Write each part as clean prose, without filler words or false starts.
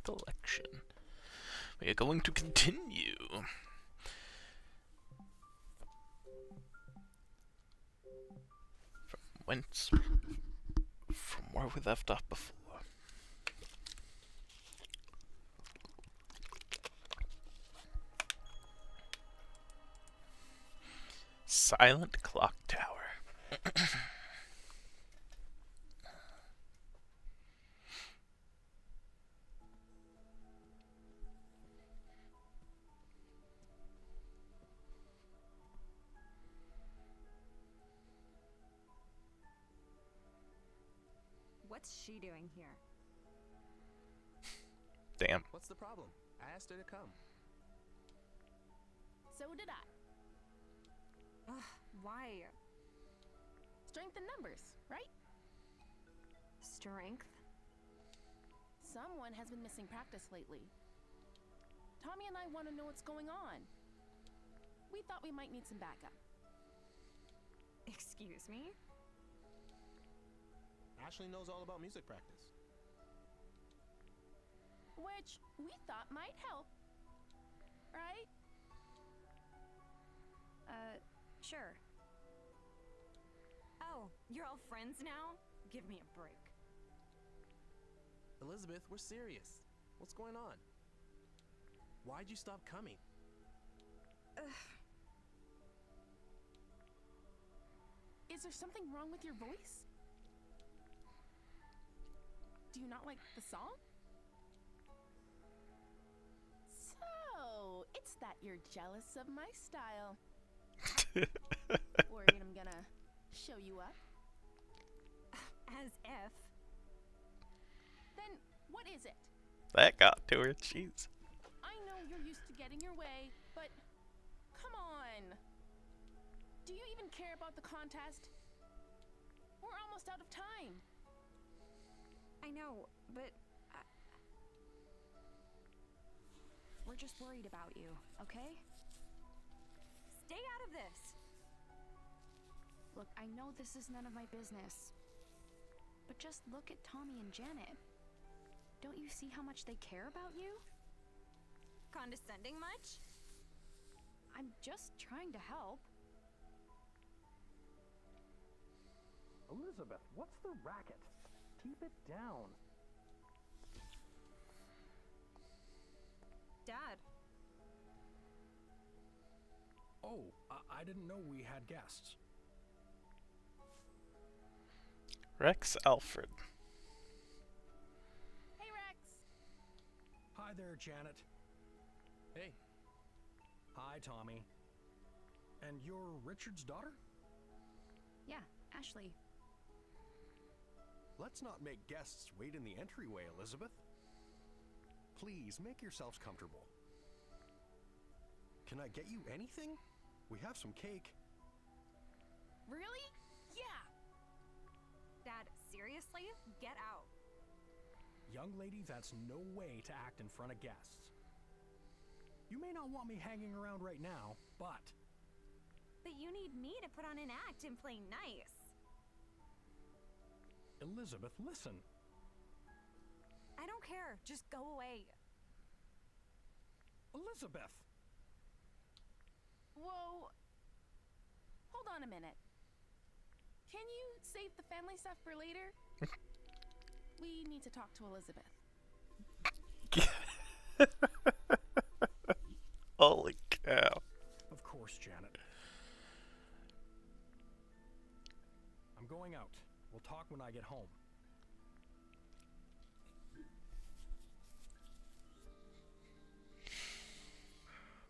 Recollection. We are going to continue. From where we left off before. Silent Clock Tower. What's she doing here? Damn. What's the problem? I asked her to come. So did I. Ugh, why? Strength in numbers, right? Strength? Someone has been missing practice lately. Tommy and I want to know what's going on. We thought we might need some backup. Excuse me? Ashley knows all about music practice. Which we thought might help. Right? Sure. Oh, you're all friends now? Give me a break. Elizabeth, we're serious. What's going on? Why'd you stop coming? Is there something wrong with your voice? Do you not like the song? So, it's that you're jealous of my style. Worried I'm gonna show you up? As if. Then, what is it? That got to her. Jeez. I know you're used to getting your way, but come on. Do you even care about the contest? We're almost out of time. I know, but we're just worried about you, okay? Stay out of this! Look, I know this is none of my business, but just look at Tommy and Janet. Don't you see how much they care about you? Condescending much? I'm just trying to help. Elizabeth, what's the racket? Keep it down. Dad. Oh, I didn't know we had guests. Rex Alfred. Hey, Rex. Hi there, Janet. Hey, Hi, Tommy. And you're Richard's daughter? Yeah, Ashley. Let's not make guests wait in the entryway, Elizabeth. Please, make yourselves comfortable. Can I get you anything? We have some cake. Really? Yeah. Dad, seriously? Get out. Young lady, that's no way to act in front of guests. You may not want me hanging around right now, but... But you need me to put on an act and play nice. Elizabeth, listen. I don't care. Just go away. Elizabeth! Whoa. Hold on a minute. Can you save the family stuff for later? We need to talk to Elizabeth. Holy cow. Of course, Janet. I'm going out. We'll talk when I get home.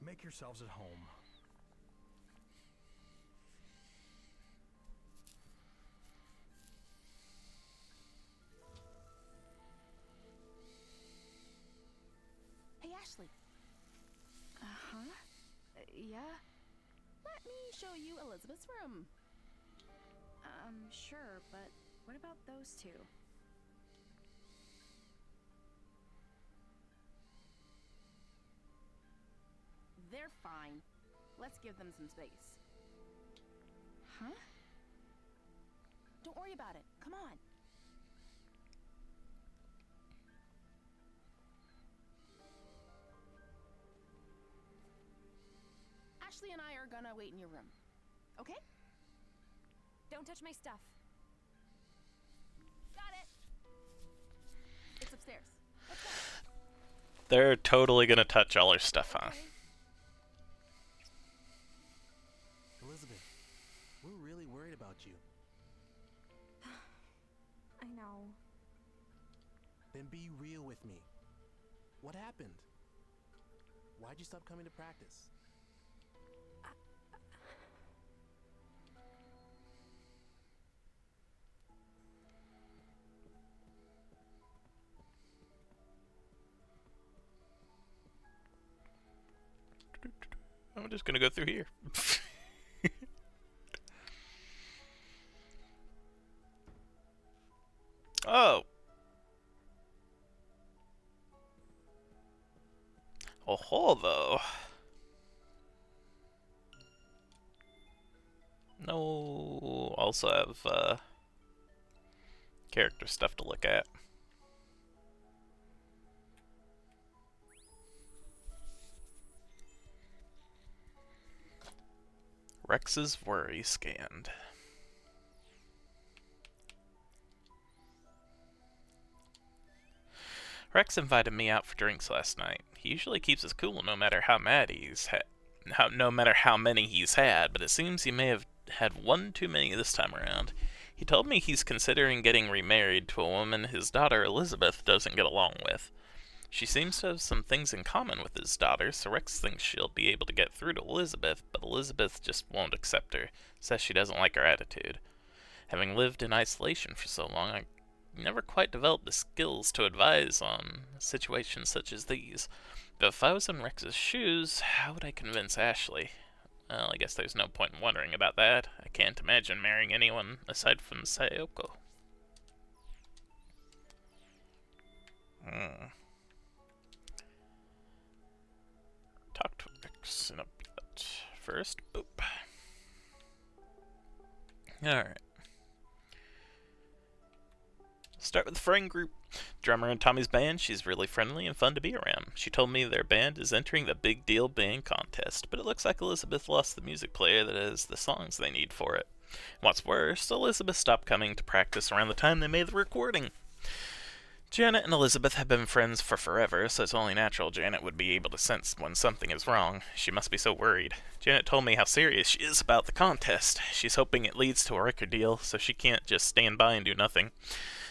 Make yourselves at home. Hey, Ashley. Uh-huh? Yeah? Let me show you Elizabeth's room. Sure, but what about those two? They're fine. Let's give them some space. Huh? Don't worry about it. Come on. Ashley and I are gonna wait in your room. Okay? Don't touch my stuff. Got it. It's upstairs. Let's go. They're totally gonna touch all her stuff, huh? Okay. Elizabeth, we're really worried about you. I know. Then be real with me. What happened? Why'd you stop coming to practice? I'm just gonna go through here. Oh. Oh, though. No. Also have character stuff to look at. Rex's worry scanned. Rex invited me out for drinks last night. He usually keeps us cool no matter how mad no matter how many he's had, but it seems he may have had one too many this time around. He told me he's considering getting remarried to a woman his daughter Elizabeth doesn't get along with. She seems to have some things in common with his daughter, so Rex thinks she'll be able to get through to Elizabeth, but Elizabeth just won't accept her, says she doesn't like her attitude. Having lived in isolation for so long, I never quite developed the skills to advise on situations such as these. But if I was in Rex's shoes, how would I convince Ashley? Well, I guess there's no point in wondering about that. I can't imagine marrying anyone aside from Sayoko. Talk to Rex in a bit. First, boop. Alright. Start with the friend group. Drummer in Tommy's band, she's really friendly and fun to be around. She told me their band is entering the Big Deal Band Contest, but it looks like Elizabeth lost the music player that has the songs they need for it. What's worse, Elizabeth stopped coming to practice around the time they made the recording. Janet and Elizabeth have been friends for forever, so it's only natural Janet would be able to sense when something is wrong. She must be so worried. Janet told me how serious she is about the contest. She's hoping it leads to a record deal, so she can't just stand by and do nothing.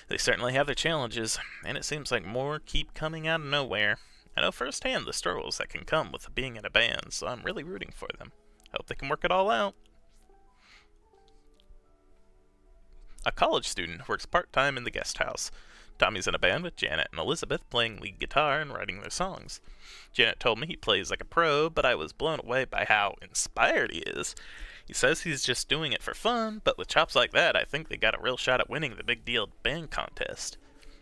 They certainly have their challenges, and it seems like more keep coming out of nowhere. I know firsthand the struggles that can come with being in a band, so I'm really rooting for them. I hope they can work it all out. A college student works part-time in the guest house. Tommy's in a band with Janet and Elizabeth, playing lead guitar and writing their songs. Janet told me he plays like a pro, but I was blown away by how inspired he is. He says he's just doing it for fun, but with chops like that, I think they got a real shot at winning the Big Deal Band Contest.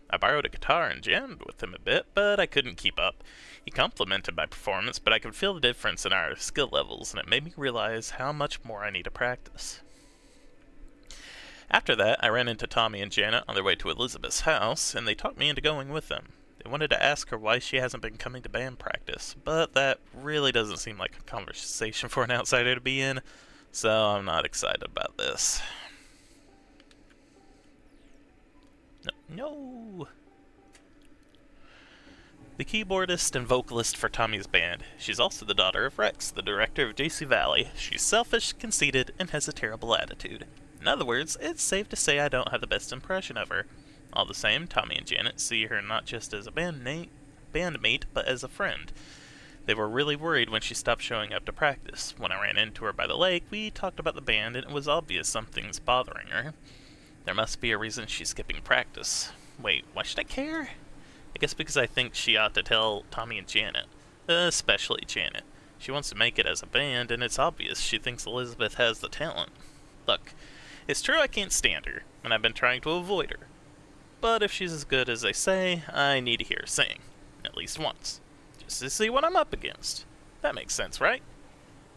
I borrowed a guitar and jammed with him a bit, but I couldn't keep up. He complimented my performance, but I could feel the difference in our skill levels, and it made me realize how much more I need to practice. After that, I ran into Tommy and Janet on their way to Elizabeth's house, and they talked me into going with them. They wanted to ask her why she hasn't been coming to band practice, but that really doesn't seem like a conversation for an outsider to be in, so I'm not excited about this. No. The keyboardist and vocalist for Tommy's band. She's also the daughter of Rex, the director of JC Valley. She's selfish, conceited, and has a terrible attitude. In other words, it's safe to say I don't have the best impression of her. All the same, Tommy and Janet see her not just as a bandmate, but as a friend. They were really worried when she stopped showing up to practice. When I ran into her by the lake, we talked about the band, and it was obvious something's bothering her. There must be a reason she's skipping practice. Wait, why should I care? I guess because I think she ought to tell Tommy and Janet. Especially Janet. She wants to make it as a band, and it's obvious she thinks Elizabeth has the talent. Look, it's true I can't stand her, and I've been trying to avoid her. But if she's as good as they say, I need to hear her sing. At least once. Just to see what I'm up against. That makes sense, right?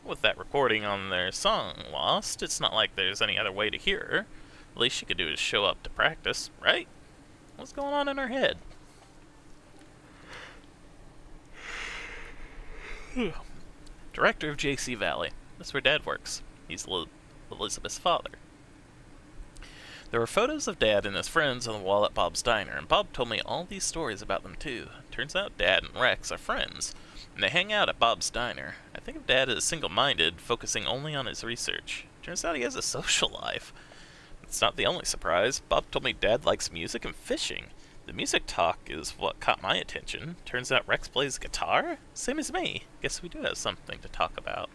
With that recording on their song lost, it's not like there's any other way to hear her. The least she could do is show up to practice, right? What's going on in her head? director of JC Valley. That's where Dad works. He's Elizabeth's father. There were photos of Dad and his friends on the wall at Bob's Diner, and Bob told me all these stories about them too. Turns out Dad and Rex are friends, and they hang out at Bob's Diner. I think of Dad as single-minded, focusing only on his research. Turns out he has a social life. It's not the only surprise. Bob told me Dad likes music and fishing. The music talk is what caught my attention. Turns out Rex plays guitar? Same as me. Guess we do have something to talk about.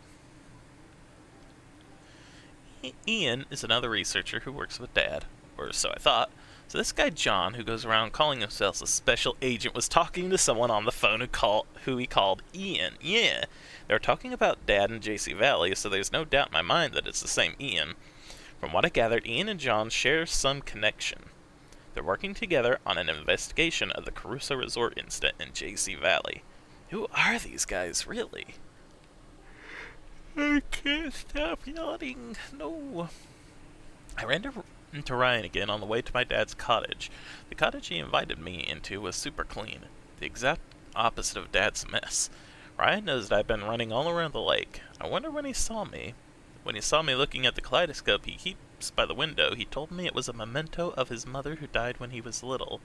Ian is another researcher who works with Dad, or so I thought. So this guy John, who goes around calling himself a special agent, was talking to someone on the phone who he called Ian. Yeah, they were talking about Dad and JC Valley, so there's no doubt in my mind that it's the same Ian. From what I gathered, Ian and John share some connection. They're working together on an investigation of the Caruso Resort incident in JC Valley. Who are these guys, really? I can't stop yawning. No. I ran into Ryan again on the way to my dad's cottage. The cottage he invited me into was super clean, the exact opposite of Dad's mess. Ryan knows that I've been running all around the lake. I wonder when he saw me. When he saw me looking at the kaleidoscope he keeps by the window, he told me it was a memento of his mother who died when he was little.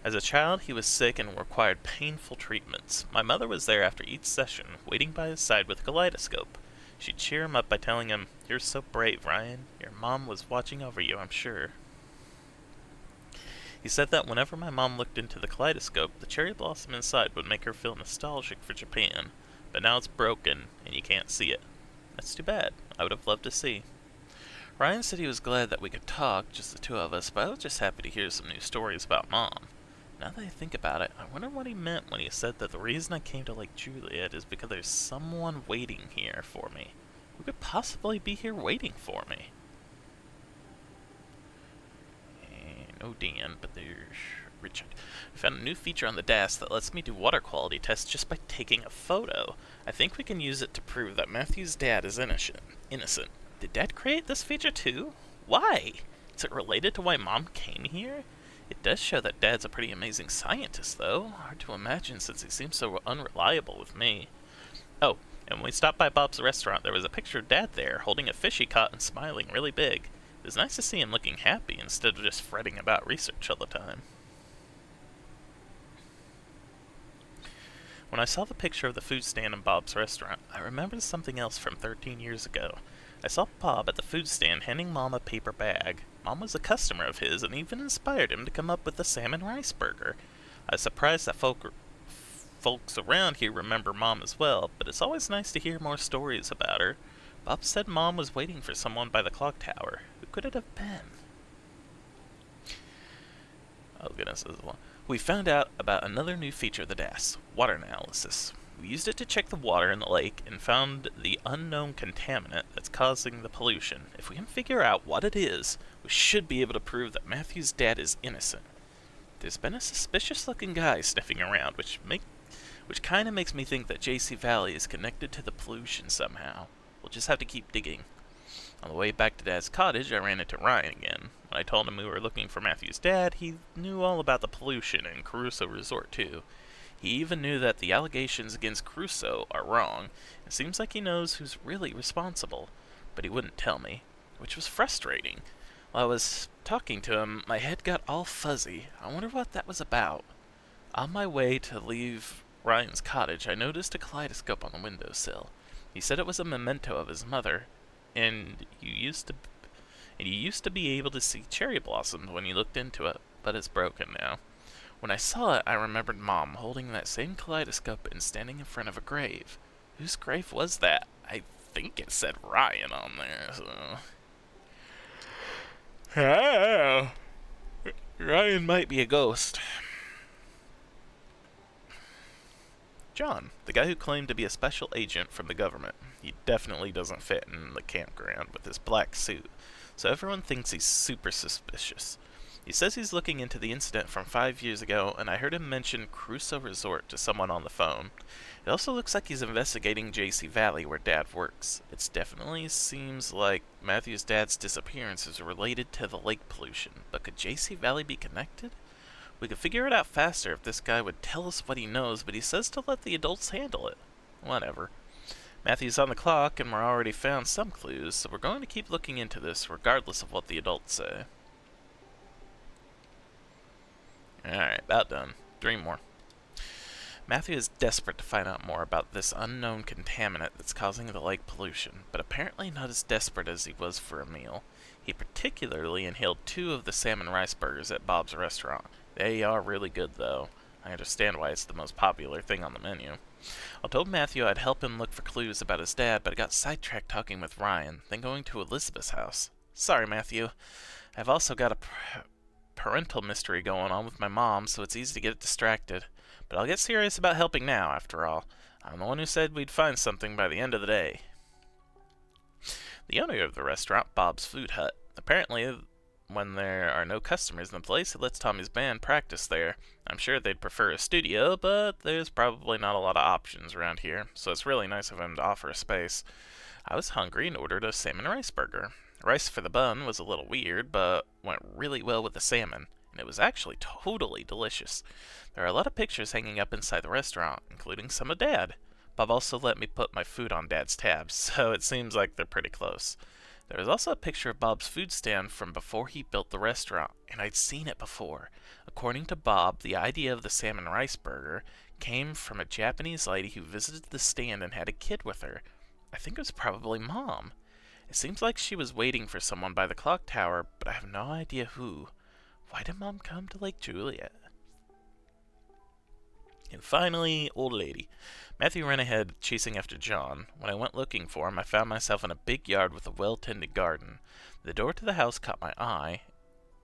As a child, he was sick and required painful treatments. My mother was there after each session, waiting by his side with a kaleidoscope. She'd cheer him up by telling him, "You're so brave, Ryan. Your mom was watching over you, I'm sure." He said that whenever my mom looked into the kaleidoscope, the cherry blossom inside would make her feel nostalgic for Japan. But now it's broken, and you can't see it. That's too bad. I would have loved to see. Ryan said he was glad that we could talk, just the two of us, but I was just happy to hear some new stories about Mom. Now that I think about it, I wonder what he meant when he said that the reason I came to Lake Juliet is because there's someone waiting here for me. Who could possibly be here waiting for me? No Dan, but there's Richard. I found a new feature on the DAS that lets me do water quality tests just by taking a photo. I think we can use it to prove that Matthew's dad is innocent. Did Dad create this feature too? Why? Is it related to why Mom came here? It does show that Dad's a pretty amazing scientist, though. Hard to imagine since he seems so unreliable with me. Oh, and when we stopped by Bob's restaurant, there was a picture of Dad there, holding a fish he caught and smiling really big. It was nice to see him looking happy instead of just fretting about research all the time. When I saw the picture of the food stand in Bob's restaurant, I remembered something else from 13 years ago. I saw Bob at the food stand handing Mom a paper bag. Mom was a customer of his and even inspired him to come up with the salmon rice burger. I was surprised that folks around here remember Mom as well, but it's always nice to hear more stories about her. Bob said Mom was waiting for someone by the clock tower. Who could it have been? Oh goodness, this is long. We found out about another new feature of the DAS, water analysis. We used it to check the water in the lake and found the unknown contaminant that's causing the pollution. If we can figure out what it is, we should be able to prove that Matthew's dad is innocent. There's been a suspicious-looking guy sniffing around, which kind of makes me think that JC Valley is connected to the pollution somehow. We'll just have to keep digging. On the way back to Dad's cottage, I ran into Ryan again. When I told him we were looking for Matthew's dad, he knew all about the pollution in Caruso Resort, too. He even knew that the allegations against Caruso are wrong. It seems like he knows who's really responsible, but he wouldn't tell me, which was frustrating. While I was talking to him, my head got all fuzzy. I wonder what that was about. On my way to leave Ryan's cottage, I noticed a kaleidoscope on the windowsill. He said it was a memento of his mother, and you used to be able to see cherry blossoms when you looked into it, but it's broken now. When I saw it, I remembered Mom holding that same kaleidoscope and standing in front of a grave. Whose grave was that? I think it said Ryan on there, so... Oh, Ryan might be a ghost. John, the guy who claimed to be a special agent from the government. He definitely doesn't fit in the campground with his black suit, so everyone thinks he's super suspicious. He says he's looking into the incident from 5 years ago, and I heard him mention Caruso Resort to someone on the phone. It also looks like he's investigating JC Valley, where Dad works. It definitely seems like Matthew's dad's disappearance is related to the lake pollution, but could JC Valley be connected? We could figure it out faster if this guy would tell us what he knows, but he says to let the adults handle it. Whatever. Matthew's on the clock, and we're already found some clues, so we're going to keep looking into this regardless of what the adults say. Alright, about done. 3 more. Matthew is desperate to find out more about this unknown contaminant that's causing the lake pollution, but apparently not as desperate as he was for a meal. He particularly inhaled 2 of the salmon rice burgers at Bob's restaurant. They are really good, though. I understand why it's the most popular thing on the menu. I told Matthew I'd help him look for clues about his dad, but I got sidetracked talking with Ryan, then going to Elizabeth's house. Sorry, Matthew. I've also got a parental mystery going on with my mom, so it's easy to get distracted. But I'll get serious about helping now, after all. I'm the one who said we'd find something by the end of the day. The owner of the restaurant, Bob's Food Hut. Apparently, when there are no customers in the place, he lets Tommy's band practice there. I'm sure they'd prefer a studio, but there's probably not a lot of options around here, so it's really nice of him to offer a space. I was hungry and ordered a salmon rice burger. Rice for the bun was a little weird, but went really well with the salmon, and it was actually totally delicious. There are a lot of pictures hanging up inside the restaurant, including some of Dad. Bob also let me put my food on Dad's tab, so it seems like they're pretty close. There is also a picture of Bob's food stand from before he built the restaurant, and I'd seen it before. According to Bob, the idea of the salmon rice burger came from a Japanese lady who visited the stand and had a kid with her. I think it was probably Mom. It seems like she was waiting for someone by the clock tower, but I have no idea who. Why did Mom come to Lake Juliet? And finally, old lady. Matthew ran ahead, chasing after John. When I went looking for him, I found myself in a big yard with a well-tended garden. The door to the house caught my eye.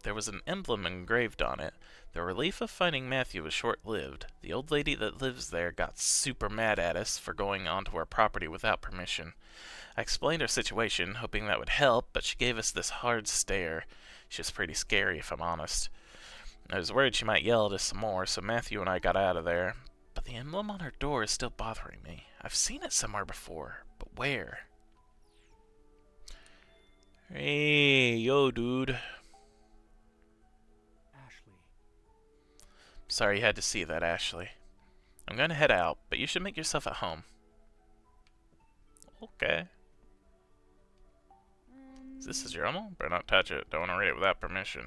There was an emblem engraved on it. The relief of finding Matthew was short-lived. The old lady that lives there got super mad at us for going onto our property without permission. I explained our situation, hoping that would help, but she gave us this hard stare. She was pretty scary, if I'm honest. I was worried she might yell at us some more, so Matthew and I got out of there. But the emblem on her door is still bothering me. I've seen it somewhere before, but where? Hey, yo, dude. Ashley. Sorry you had to see that, Ashley. I'm gonna head out, but you should make yourself at home. Okay. Is this his journal? Better not touch it. Don't want to read it without permission.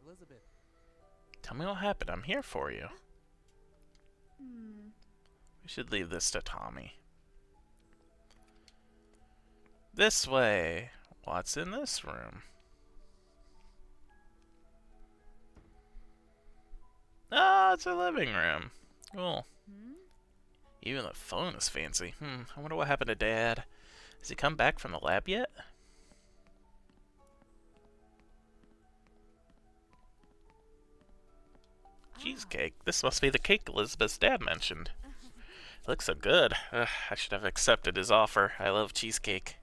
Elizabeth, Tell me what happened. I'm here for you. We should leave this to Tommy. This way. What's in this room? Ah, it's a living room. Cool. Even the phone is fancy. I wonder what happened to Dad. Has he come back from the lab yet? Cheesecake. This must be the cake Elizabeth's dad mentioned. It looks so good. I should have accepted his offer. I love cheesecake.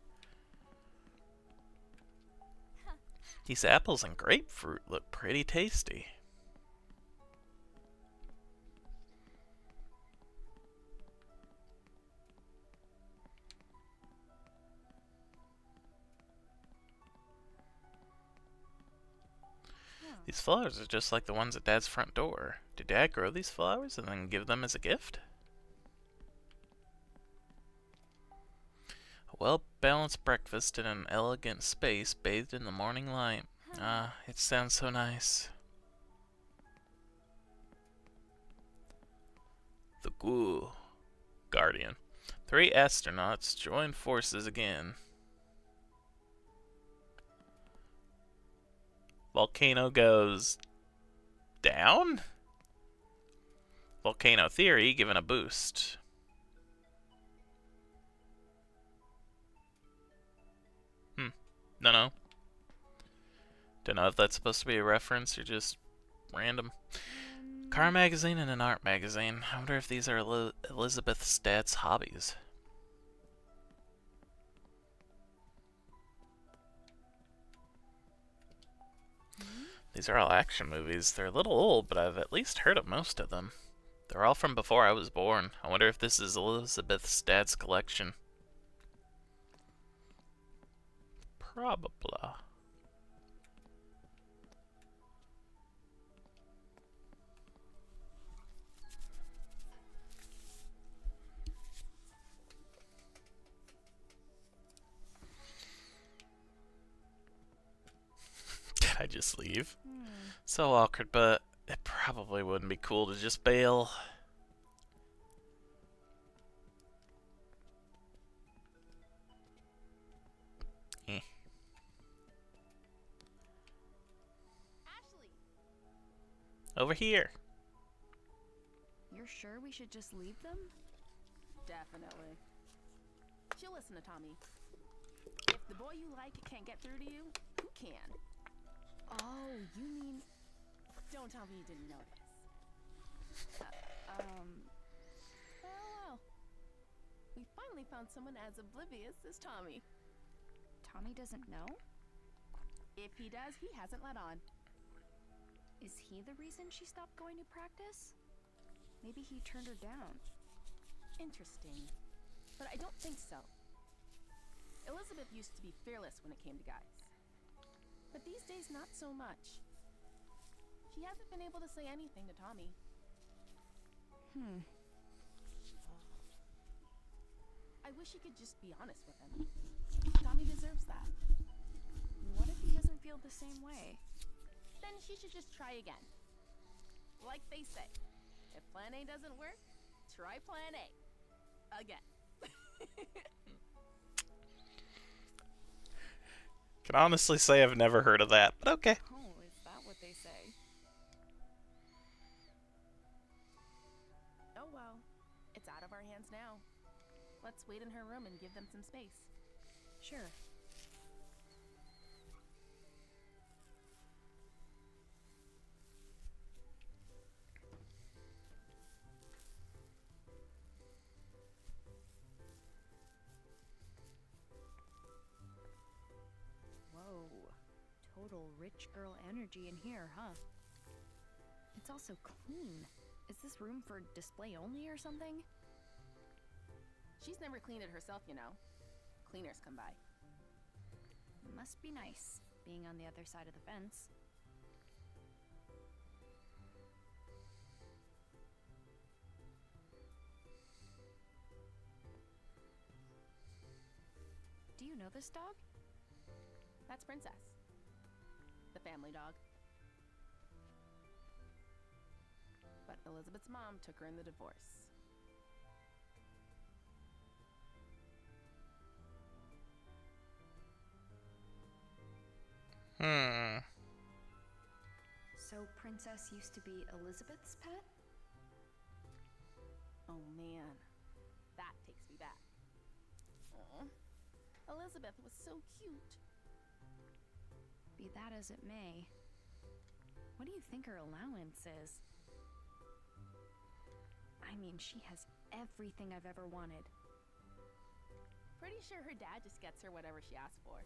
These apples and grapefruit look pretty tasty. These flowers are just like the ones at Dad's front door. Did Dad grow these flowers and then give them as a gift? A well-balanced breakfast in an elegant space bathed in the morning light. Ah, it sounds so nice. The Ghoul Guardian. 3 astronauts join forces again. Volcano goes down? Volcano theory given a boost. Dunno. Don't know if that's supposed to be a reference or just random. Car magazine and an art magazine. I wonder if these are Elizabeth's dad's hobbies. These are all action movies. They're a little old, but I've at least heard of most of them. They're all from before I was born. I wonder if this is Elizabeth's dad's collection. Probably. Can I just leave? So awkward, but it probably wouldn't be cool to just bail. Eh. Ashley! Over here. You're sure we should just leave them? Definitely. She'll listen to Tommy. If the boy you like can't get through to you, who can? Oh, you mean... Don't tell me you didn't notice. Well. We finally found someone as oblivious as Tommy. Tommy doesn't know? If he does, he hasn't let on. Is he the reason she stopped going to practice? Maybe he turned her down. Interesting. But I don't think so. Elizabeth used to be fearless when it came to guys. But these days, not so much. She hasn't been able to say anything to Tommy. I wish he could just be honest with him. Tommy deserves that. What if he doesn't feel the same way? Then she should just try again. Like they say, if plan A doesn't work, try plan A. Again. Can honestly say I've never heard of that, but okay. Oh, is that what they say? Oh well, it's out of our hands now. Let's wait in her room and give them some space. Sure. Whoa. Total rich girl energy in here, huh? It's also clean. Is this room for display only or something? She's never cleaned it herself, you know. Cleaners come by. Must be nice, being on the other side of the fence. Do you know this dog? That's Princess. The family dog. But Elizabeth's mom took her in the divorce. So Princess used to be Elizabeth's pet? Oh man, that takes me back. Aw, Elizabeth was so cute. Be that as it may, what do you think her allowance is? I mean, she has everything I've ever wanted. Pretty sure her dad just gets her whatever she asks for.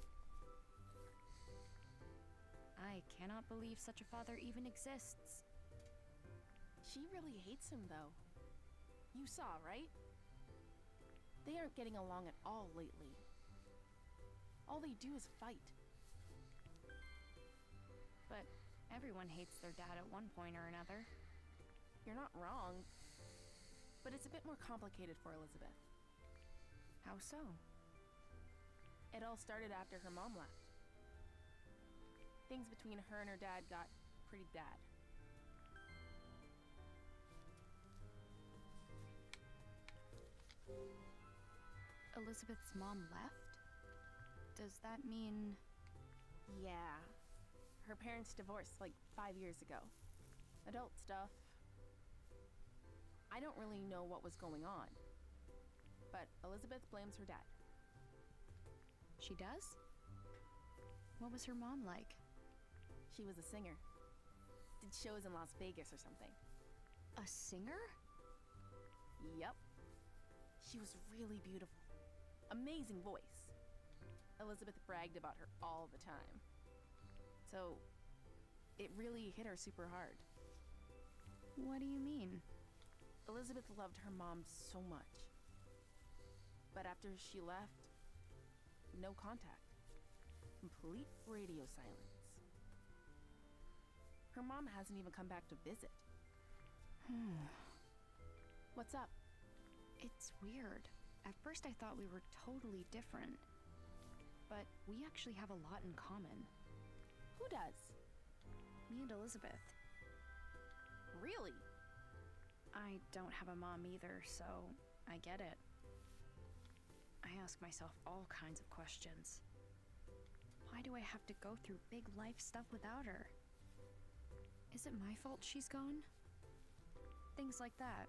I cannot believe such a father even exists. She really hates him, though. You saw, right? They aren't getting along at all lately. All they do is fight. But everyone hates their dad at one point or another. You're not wrong. But it's a bit more complicated for Elizabeth. How so? It all started after her mom left. Things between her and her dad got pretty bad. Elizabeth's mom left? Does that mean... Yeah. Her parents divorced like 5 years ago. Adult stuff. I don't really know what was going on. But Elizabeth blames her dad. She does? What was her mom like? She was a singer. Did shows in Las Vegas or something. A singer? Yep. She was really beautiful. Amazing voice. Elizabeth bragged about her all the time. So, it really hit her super hard. What do you mean? Elizabeth loved her mom so much. But after she left, no contact. Complete radio silence. Her mom hasn't even come back to visit. What's up? It's weird. At first I thought we were totally different. But we actually have a lot in common. Who does? Me and Elizabeth. Really? I don't have a mom either, so I get it. I ask myself all kinds of questions. Why do I have to go through big life stuff without her? Is it my fault she's gone? Things like that.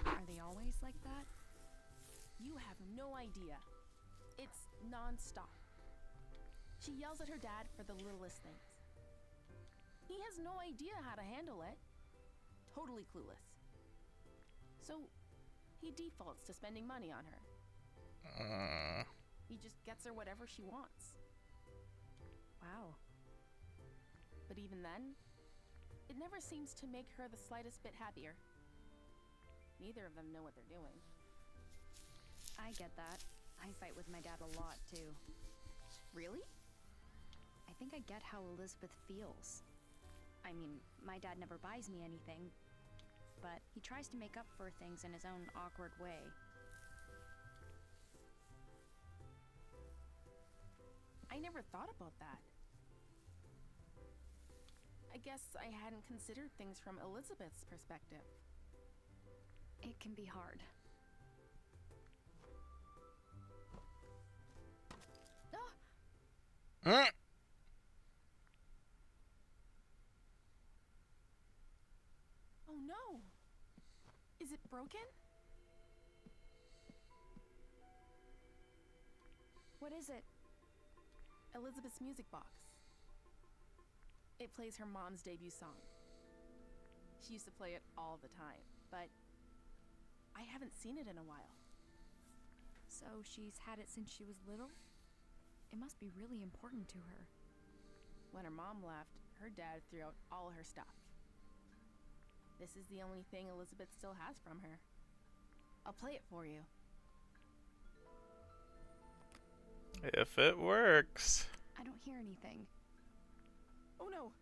Are they always like that? You have no idea. It's non-stop. She yells at her dad for the littlest things. He has no idea how to handle it. Totally clueless. So, he defaults to spending money on her. He just gets her whatever she wants. Wow. But even then, it never seems to make her the slightest bit happier. Neither of them know what they're doing. I get that. I fight with my dad a lot, too. Really? I think I get how Elizabeth feels. I mean, my dad never buys me anything, but he tries to make up for things in his own awkward way. I never thought about that. I guess I hadn't considered things from Elizabeth's perspective. It can be hard. Mm. Oh no! Is it broken? What is it? Elizabeth's music box. It plays her mom's debut song. She used to play it all the time, but I haven't seen it in a while. So she's had it since she was little? It must be really important to her. When her mom left, her dad threw out all her stuff. This is the only thing Elizabeth still has from her. I'll play it for you. If it works. I don't hear anything. Oh no!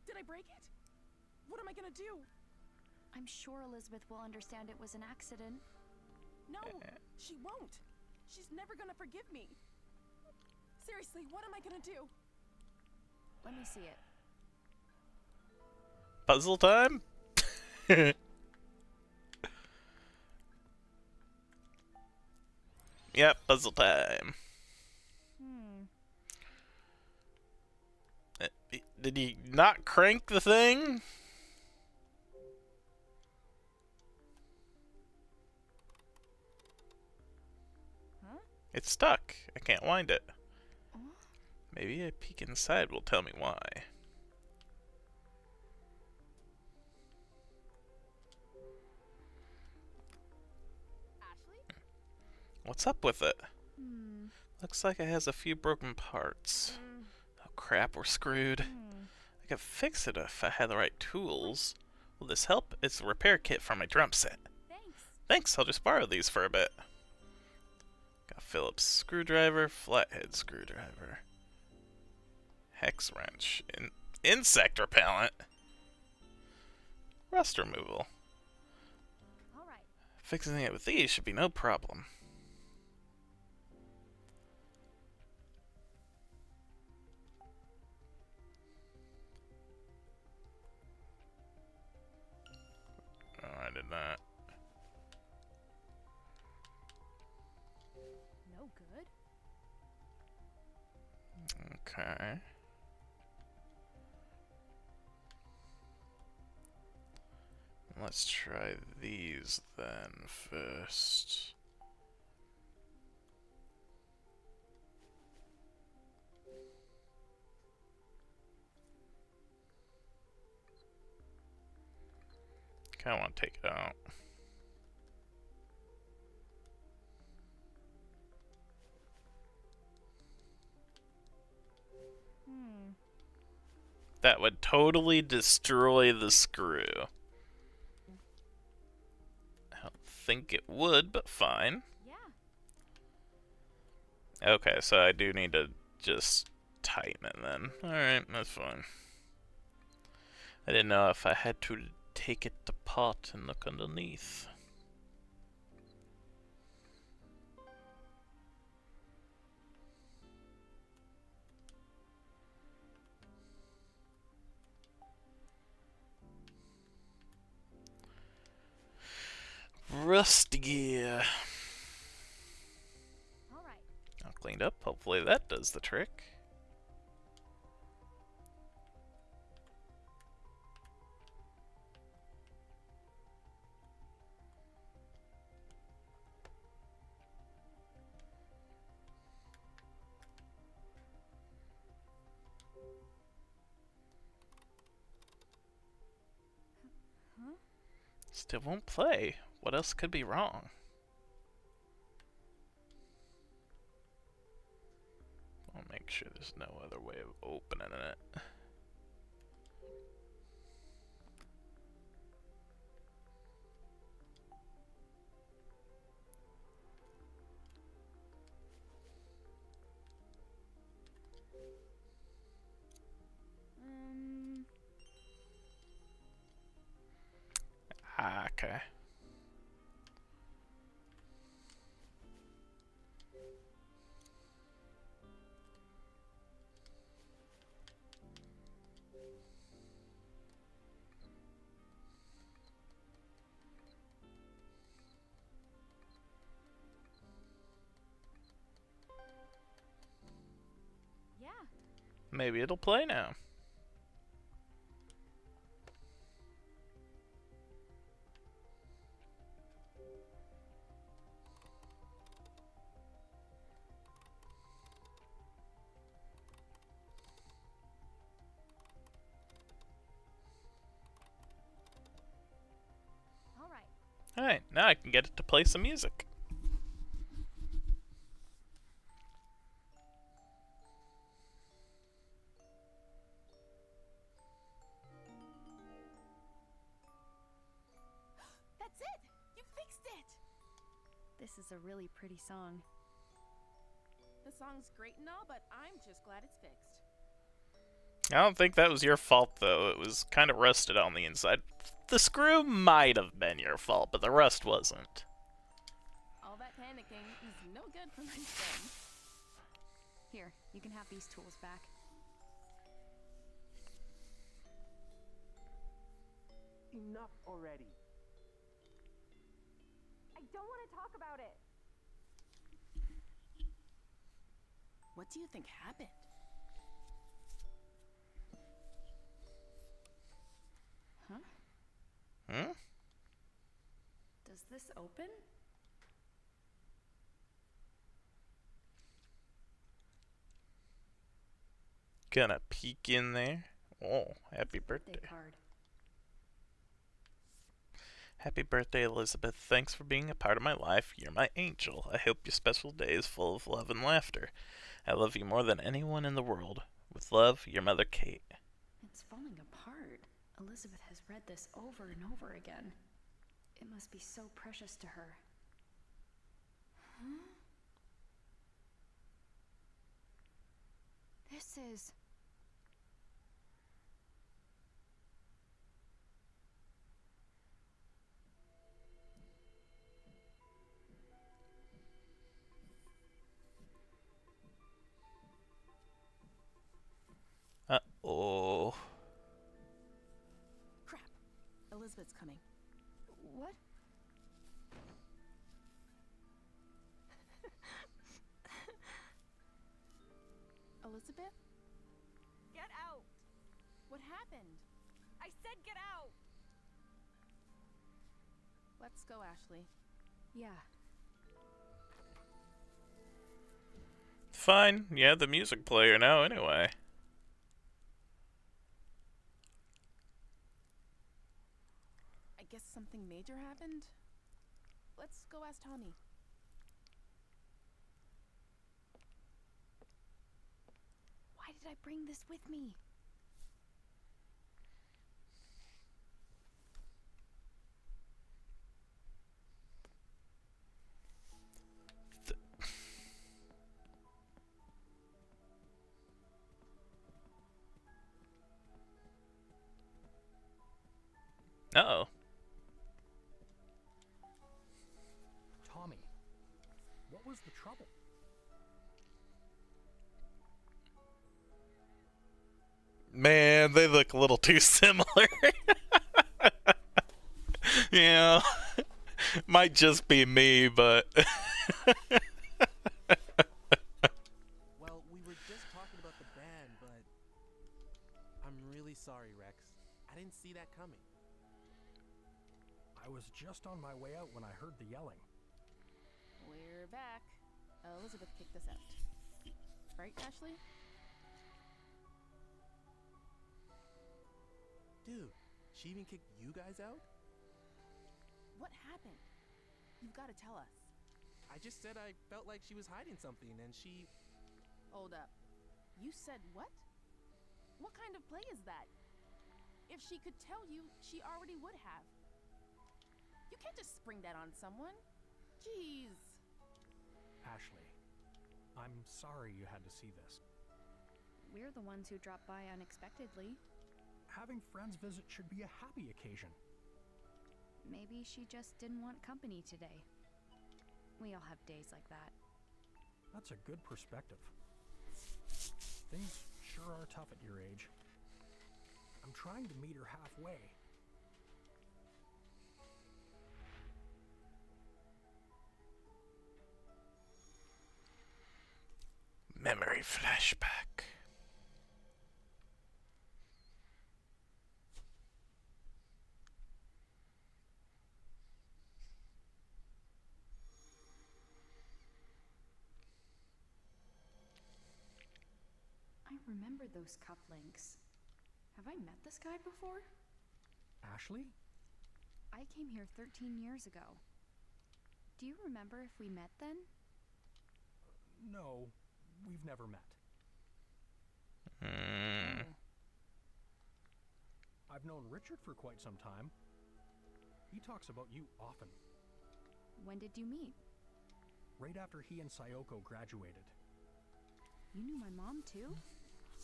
Did I break it? What am I gonna do? I'm sure Elizabeth will understand it was an accident. No, she won't. She's never gonna forgive me. Seriously, what am I gonna do? Let me see it. Puzzle time? Yep, puzzle time. Did he not crank the thing? Huh? It's stuck. I can't wind it. Oh? Maybe a peek inside will tell me why. Ashley? What's up with it? Looks like it has a few broken parts. Oh crap, we're screwed. I could fix it if I had the right tools. Will this help? It's a repair kit for my drum set. Thanks. Thanks, I'll just borrow these for a bit. Got Phillips screwdriver, flathead screwdriver, hex wrench, insect repellent, rust removal. All right. Fixing it with these should be no problem. Oh, I did not. No good. Okay. Let's try these then first. Kinda wanna take it out. That would totally destroy the screw. I don't think it would, but fine. Yeah. Okay, so I do need to just tighten it then. Alright, that's fine. I didn't know if I had to take it apart and look underneath. Rusty. All right. All cleaned up. Hopefully that does the trick. Huh? Still won't play. What else could be wrong? I'll make sure there's no other way of opening it. Um. Ah, okay. Yeah. Maybe it'll play now. All right. Alright, now I can get it to play some music. That's it! You fixed it! This is a really pretty song. The song's great and all, but I'm just glad it's fixed. I don't think that was your fault, though. It was kind of rusted on the inside. The screw might have been your fault, but the rust wasn't. All that panicking is no good for my friend. Here, you can have these tools back. Enough already. I don't want to talk about it. What do you think happened? Huh? Hmm? Does this open? Gonna peek in there. Oh, happy It's a birthday. card. Happy birthday, Elizabeth. Thanks for being a part of my life. You're my angel. I hope your special day is full of love and laughter. I love you more than anyone in the world. With love, your mother, Kate. It's falling apart. Elizabeth has read this over and over again. It must be so precious to her. Huh? This is... Uh-oh. Crap. Elizabeth's coming. What? Elizabeth? Get out! What happened? I said get out! Let's go, Ashley. Yeah. Fine. Yeah, the music player now anyway. I guess something major happened? Let's go ask Tommy. Why did I bring this with me? Uh-oh. Tommy, what was the trouble? Man, they look a little too similar. Yeah. Might just be me, but... Well, we were just talking about the band, but I'm really sorry, Rex. I didn't see that coming. I was just on my way out when I heard the yelling. We're back. Elizabeth kicked us out. Right, Ashley? Dude, she even kicked you guys out? What happened? You've got to tell us. I just said I felt like she was hiding something, and she... Hold up. You said what? What kind of play is that? If she could tell you, she already would have. You can't just spring that on someone. Jeez. Ashley, I'm sorry you had to see this. We're the ones who dropped by unexpectedly. Having friends visit should be a happy occasion. Maybe she just didn't want company today. We all have days like that. That's a good perspective. Things sure are tough at your age. I'm trying to meet her halfway. Memory flashback. I remember those cufflinks. Have I met this guy before? Ashley? I came here 13 years ago. Do you remember if we met then? No, we've never met. Mm. I've known Richard for quite some time. He talks about you often. When did you meet? Right after he and Sayoko graduated. You knew my mom too?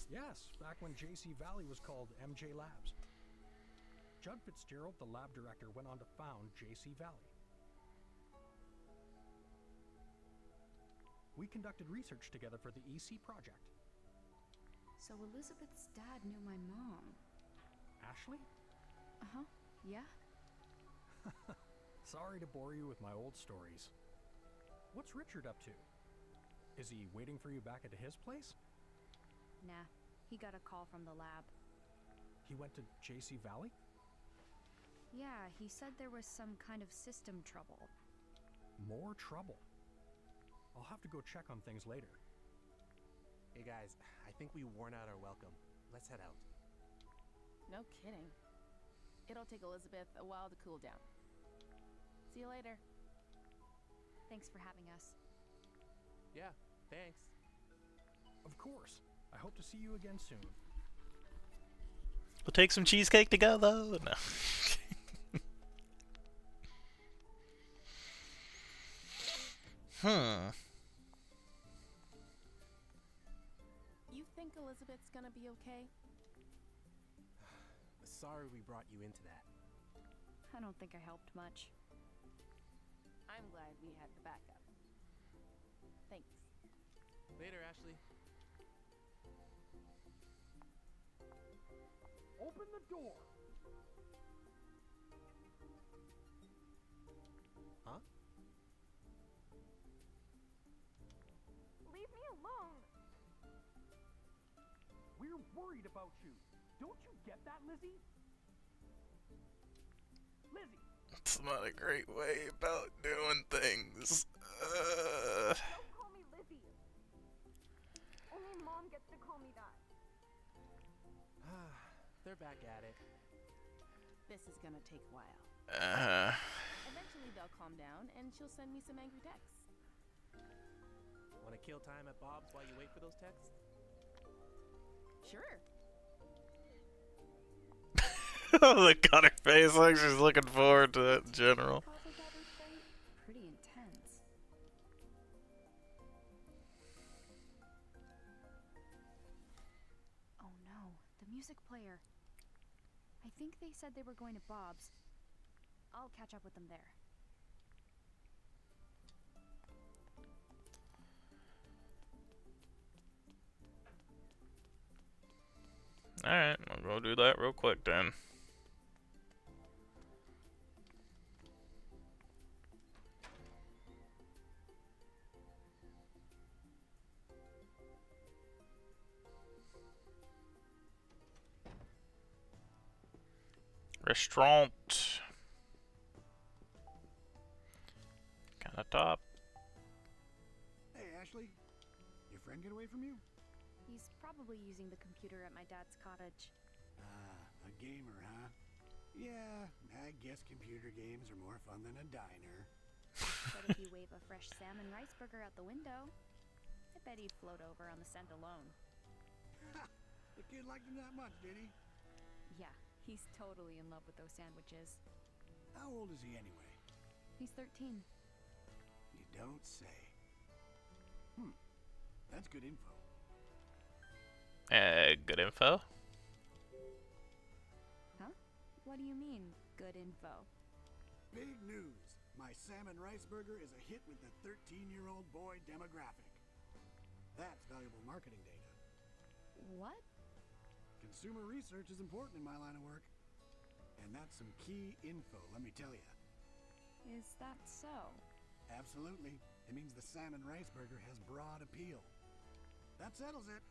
Yes, back when JC Valley was called MJ Labs. Judd Fitzgerald, the lab director, went on to found JC Valley. We conducted research together for the EC project. So Elizabeth's dad knew my mom. Ashley? Uh-huh, yeah? Sorry to bore you with my old stories. What's Richard up to? Is he waiting for you back at his place? Nah, he got a call from the lab. He went to JC Valley? Yeah, he said there was some kind of system trouble. More trouble. I'll have to go check on things later. Hey guys, I think we worn out our welcome. Let's head out. No kidding. It'll take Elizabeth a while to cool down. See you later. Thanks for having us. Yeah, thanks. Of course. I hope to see you again soon. We'll take some cheesecake to go, though. No. You think Elizabeth's gonna be okay? Sorry we brought you into that. I don't think I helped much. I'm glad we had the backup. Thanks. Later, Ashley. Open the door! Huh? Leave me alone! We're worried about you. Don't you get that, Lizzie? Lizzie! It's not a great way about doing things. Don't call me Lizzie. Only Mom gets to call me that. They're back at it. This is gonna take a while. Uh, Eventually they'll calm down and she'll send me some angry texts. Wanna kill time at Bob's while you wait for those texts? Sure. look on her face like she's looking forward to it in general. Probably got her fight pretty intense. Oh no, the music player. I think they said they were going to Bob's. I'll catch up with them there. Alright, I'll go do that real quick then. Restaurant. Kinda top. Hey, Ashley. Your friend get away from you? He's probably using the computer at my dad's cottage. Ah, a gamer, huh? Yeah, I guess computer games are more fun than a diner. But if you wave a fresh salmon rice burger out the window, I bet he'd float over on the scent alone. Ha! The kid liked him that much, did he? Yeah, he's totally in love with those sandwiches. How old is he anyway? He's 13. You don't say. That's good info. Good info? Huh? What do you mean, good info? Big news. My salmon rice burger is a hit with the 13-year-old boy demographic. That's valuable marketing data. What? Consumer research is important in my line of work. And that's some key info, let me tell you. Is that so? Absolutely. It means the salmon rice burger has broad appeal. That settles it.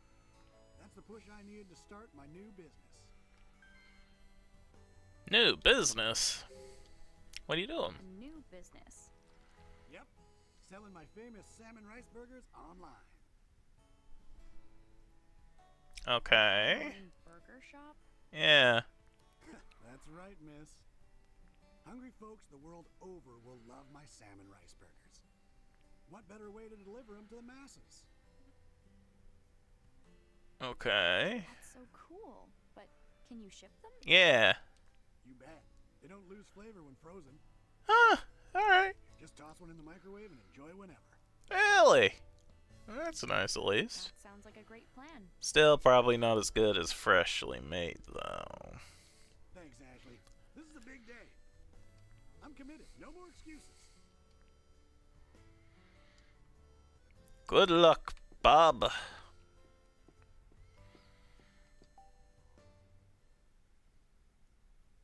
That's the push I needed to start my new business. New business? What are you doing? A new business. Yep. Selling my famous salmon rice burgers online. Okay. Online burger shop? Yeah. That's right, miss. Hungry folks the world over will love my salmon rice burgers. What better way to deliver them to the masses? Okay. That's so cool. But can you ship them? Yeah. You bet. They don't lose flavor when frozen. Huh. Alright. Just toss one in the microwave and enjoy whenever. Really? That's nice at least. That sounds like a great plan. Still probably not as good as freshly made, though. Thanks, Ashley. This is a big day. I'm committed. No more excuses. Good luck, Bob.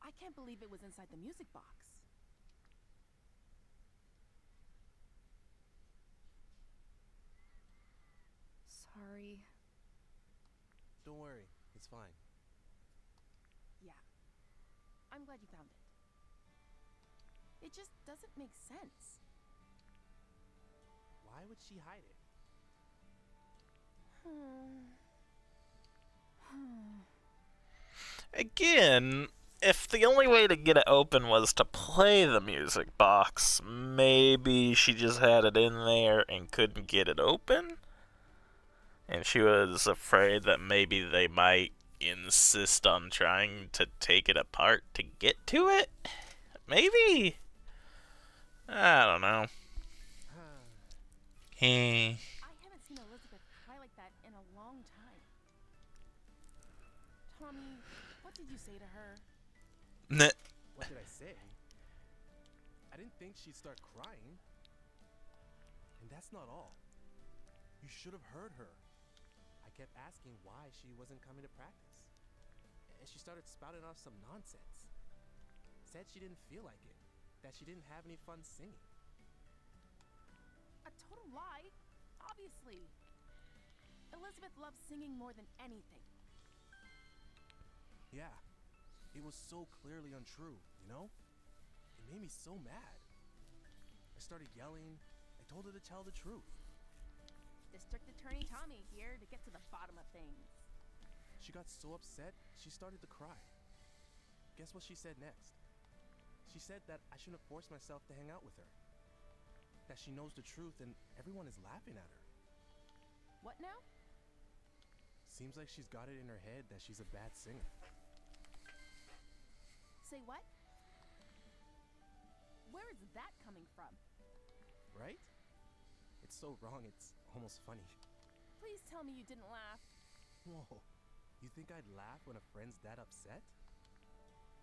I can't believe it was inside the music box. Sorry. Don't worry, it's fine. Yeah. I'm glad you found it. It just doesn't make sense. Why would she hide it? Again, if the only way to get it open was to play the music box, maybe she just had it in there and couldn't get it open? And she was afraid that maybe they might insist on trying to take it apart to get to it? Maybe? I don't know. Hey. I haven't seen Elizabeth cry like that in a long time. Tommy, what did you say to her? What did I say? I didn't think she'd start crying. And that's not all. You should have heard her. I kept asking why she wasn't coming to practice. And she started spouting off some nonsense. Said she didn't feel like it. That she didn't have any fun singing. A total lie, obviously. Elizabeth loves singing more than anything. Yeah, it was so clearly untrue, you know? It made me so mad. I started yelling. I told her to tell the truth. District Attorney Tommy here to get to the bottom of things. She got so upset, she started to cry. Guess what she said next? She said that I shouldn't force myself to hang out with her. That she knows the truth and everyone is laughing at her. What now? Seems like she's got it in her head that she's a bad singer. Say what? Where is that coming from? Right? It's so wrong, it's almost funny. Please tell me you didn't laugh. Whoa, you think I'd laugh when a friend's that upset?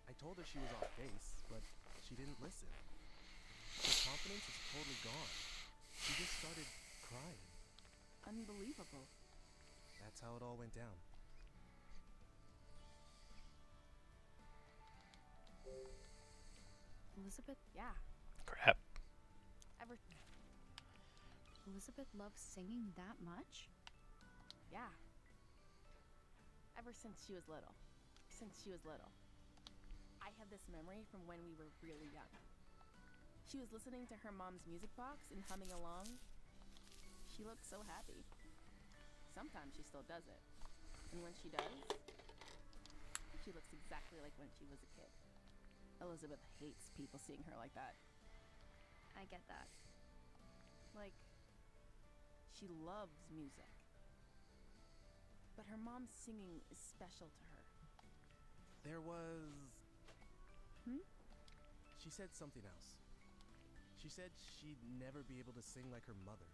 I told her she was off base, but she didn't listen. Her confidence is totally gone. She just started crying. Unbelievable. That's how it all went down. Elizabeth Yeah. Crap. Ever Elizabeth loves singing that much? Yeah. Ever since she was little. I have this memory from when we were really young. She was listening to her mom's music box and humming along. She looked so happy. Sometimes she still does it. And when she does, she looks exactly like when she was a kid. Elizabeth hates people seeing her like that. I get that. Like, she loves music. But her mom's singing is special to her. There was... Hmm? She said something else. She said she'd never be able to sing like her mother.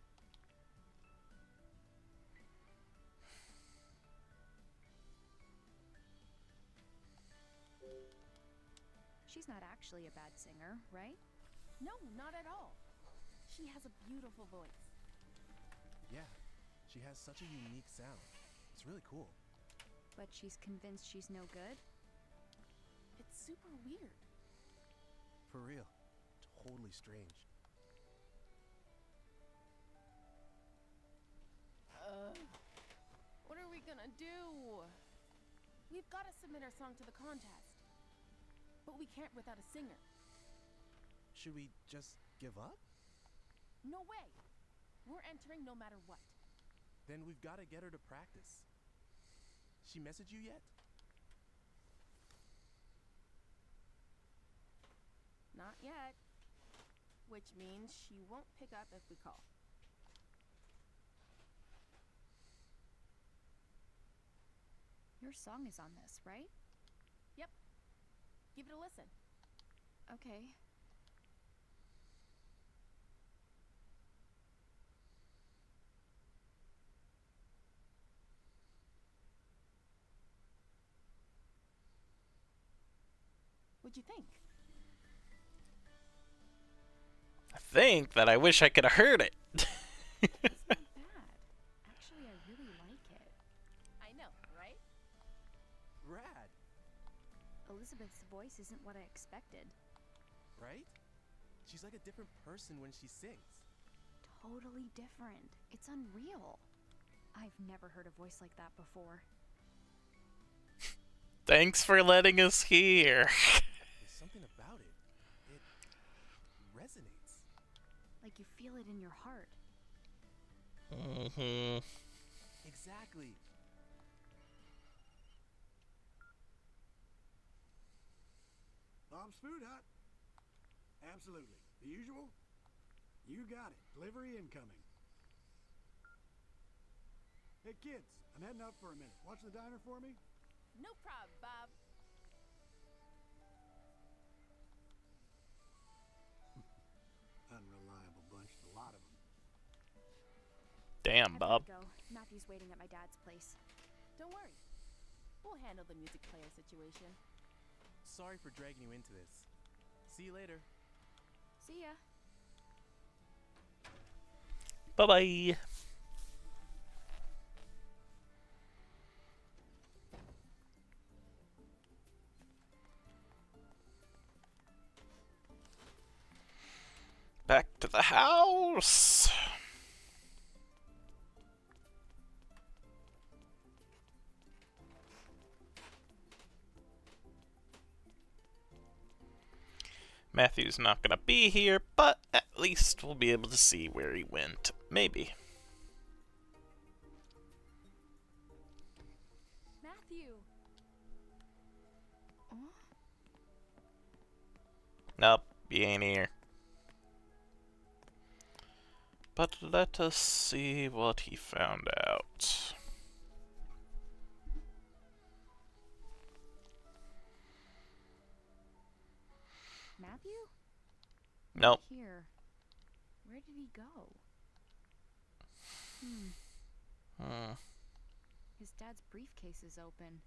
She's not actually a bad singer, right? No, not at all. She has a beautiful voice. Yeah, she has such a unique sound. It's really cool. But she's convinced she's no good? It's super weird. For real. Totally strange. What are we gonna do? We've gotta submit our song to the contest. But we can't without a singer. Should we just give up? No way! We're entering no matter what. Then we've got to get her to practice. She messaged you yet? Not yet. Which means she won't pick up if we call. Your song is on this, right? Yep. Give it a listen. Okay. What'd you think? I think that I wish I could have heard it. It's not bad. Actually, I really like it. I know, right? Rad, Elizabeth's voice isn't what I expected. right? She's like a different person when she sings. Totally different. It's unreal. I've never heard a voice like that before. Thanks for letting us hear. There's something about it. It resonates. Like you feel it in your heart. Mm-hmm. Exactly. Bob's Food Hut. Absolutely. The usual? You got it. Delivery incoming. Hey, kids. I'm heading up for a minute. Watch the diner for me? No prob, Bob. Unreliable bunch, a lot of them. Damn, I've Bob. gotta go. Matthew's waiting at my dad's place. Don't worry. We'll handle the music player situation. Sorry for dragging you into this. See you later. See ya. Bye-bye. Back to the house. Matthew's not gonna be here, but at least we'll be able to see where he went. Maybe. Matthew! Nope, he ain't here. But let us see what he found out. Matthew? Nope. Here. Where did he go? His dad's briefcase is open.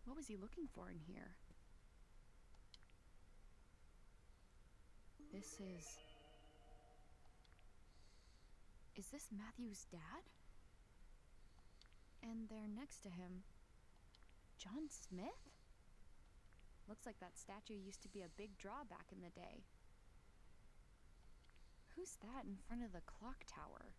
What was he looking for in here? This is... Is this Matthew's dad? And there next to him, John Smith? Looks like that statue used to be a big draw back in the day. Who's that in front of the clock tower?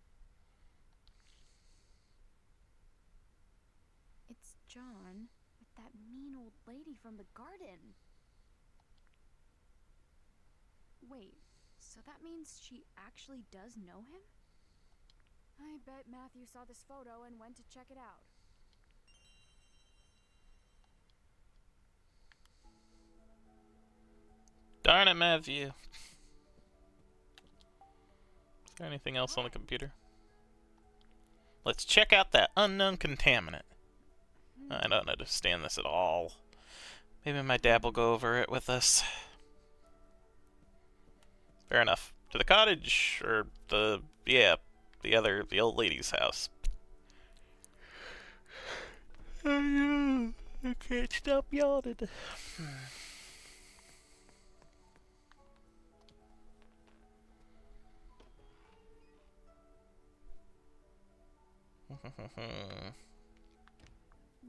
It's John with that mean old lady from the garden. Wait, so that means she actually does know him? I bet Matthew saw this photo and went to check it out. Darn it, Matthew. Is there anything else on the computer? Let's check out that unknown contaminant. I don't understand this at all. Maybe my dad will go over it with us. Fair enough. To the cottage, or the old lady's house. I can't stop yawning.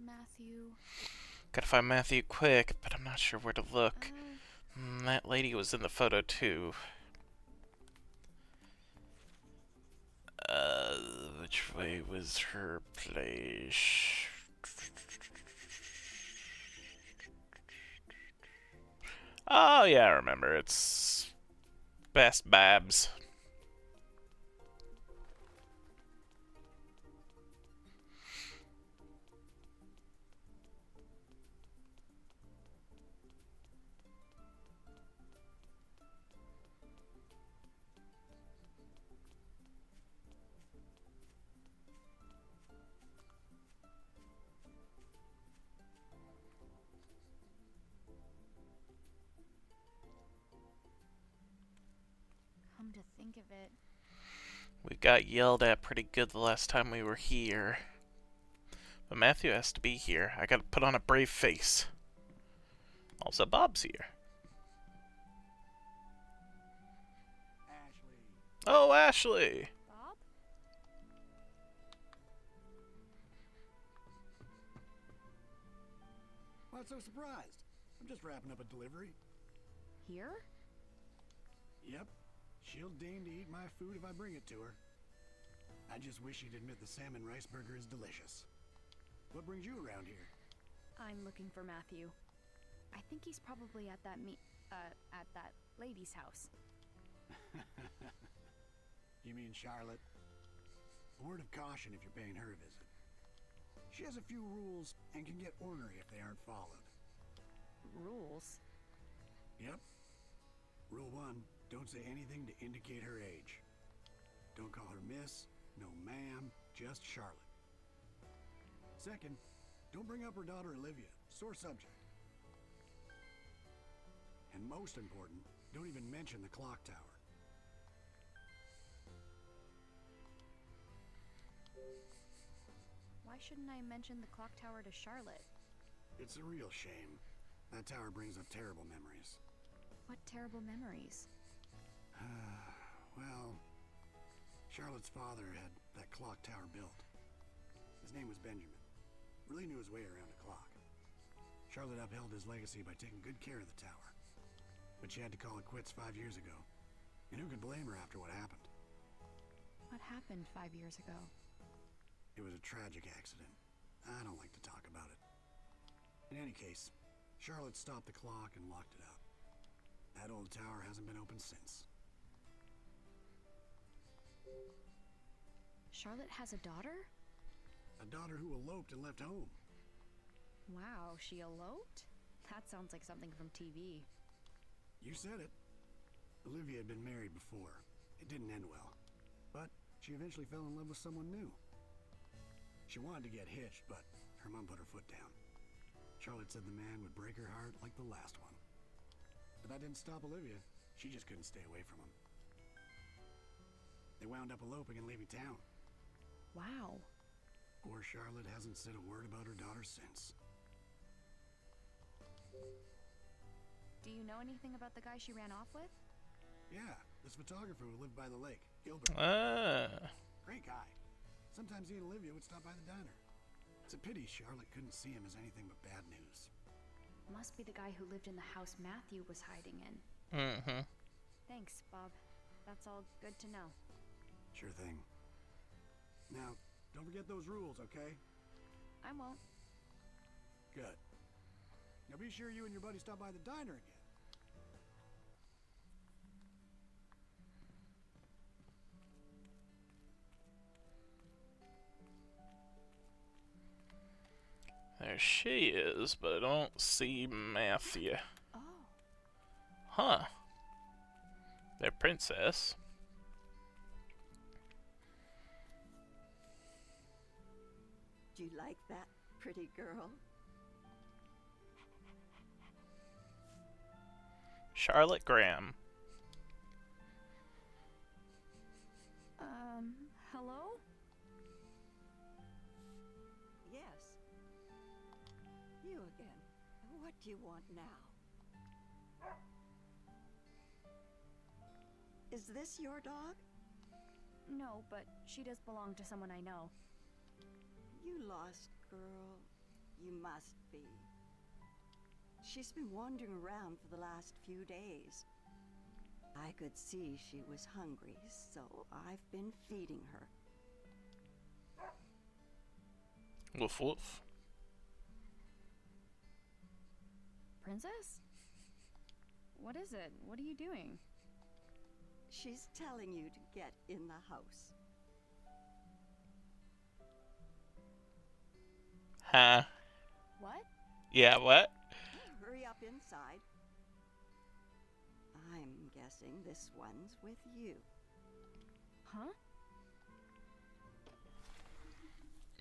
Matthew. Gotta find Matthew quick, but I'm not sure where to look. That lady was in the photo too. Which way was her place? Oh yeah, I remember. It's Best Babs. Come to think of it, We got yelled at pretty good the last time we were here. But Matthew has to be here. I gotta put on a brave face. Also, Bob's here. Ashley. Oh, Ashley! Bob? What's so surprised? I'm just wrapping up a delivery. Here? Yep. She'll deign to eat my food if I bring it to her. I just wish she'd admit the salmon rice burger is delicious. What brings you around here? I'm looking for Matthew. I think he's probably at that at that lady's house. You mean Charlotte? A word of caution if you're paying her a visit. She has a few rules and can get ornery if they aren't followed. Rules? Yep. Rule 1, don't say anything to indicate her age. Don't call her miss, no ma'am, just Charlotte. Second, don't bring up her daughter Olivia, sore subject. And most important, don't even mention the clock tower. Why shouldn't I mention the clock tower to Charlotte? It's a real shame. That tower brings up terrible memories. What terrible memories? Well, Charlotte's father had that clock tower built. His name was Benjamin. Really knew his way around a clock. Charlotte upheld his legacy by taking good care of the tower. But she had to call it quits 5 years ago. And who could blame her after what happened? What happened 5 years ago? It was a tragic accident. I don't like to talk about it. In any case, Charlotte stopped the clock and locked it up. That old tower hasn't been opened since. Charlotte has a daughter? A daughter who eloped and left home. Wow, she eloped? That sounds like something from TV. You said it. Olivia had been married before. It didn't end well. But she eventually fell in love with someone new. She wanted to get hitched, but her mom put her foot down. Charlotte said the man would break her heart like the last one. But that didn't stop Olivia. She just couldn't stay away from him. They wound up eloping and leaving town. Wow. Poor Charlotte hasn't said a word about her daughter since. Do you know anything about the guy she ran off with? Yeah, this photographer who lived by the lake, Gilbert. Ah. Great guy. Sometimes he and Olivia would stop by the diner. It's a pity Charlotte couldn't see him as anything but bad news. Must be the guy who lived in the house Matthew was hiding in. Mm-hmm. Thanks, Bob. That's all good to know. Sure thing. Now, don't forget those rules, okay? I won't. Good. Now be sure you and your buddy stop by the diner again. There she is, but I don't see Matthew. Oh. Huh. Their princess. Do you like that, pretty girl? Charlotte Graham. Hello? Yes. You again. What do you want now? Is this your dog? No, but she does belong to someone I know. You lost girl. You must be. She's been wandering around for the last few days. I could see she was hungry, so I've been feeding her. Woof woof. Princess? What is it? What are you doing? She's telling you to get in the house. Huh? What? Yeah, what? Hurry up inside. I'm guessing this one's with you. Huh?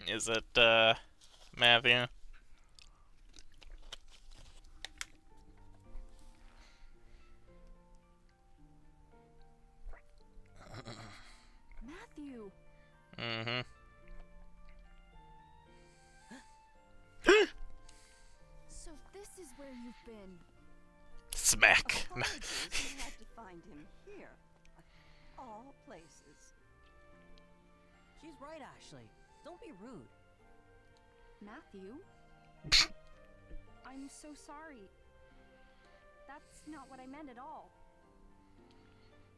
Is it, Matthew? Matthew! Mm-hmm. So this is where you've been. Smack. Apologies, we had to find him here. Of all places. She's right, Ashley. Don't be rude. Matthew? I'm so sorry. That's not what I meant at all.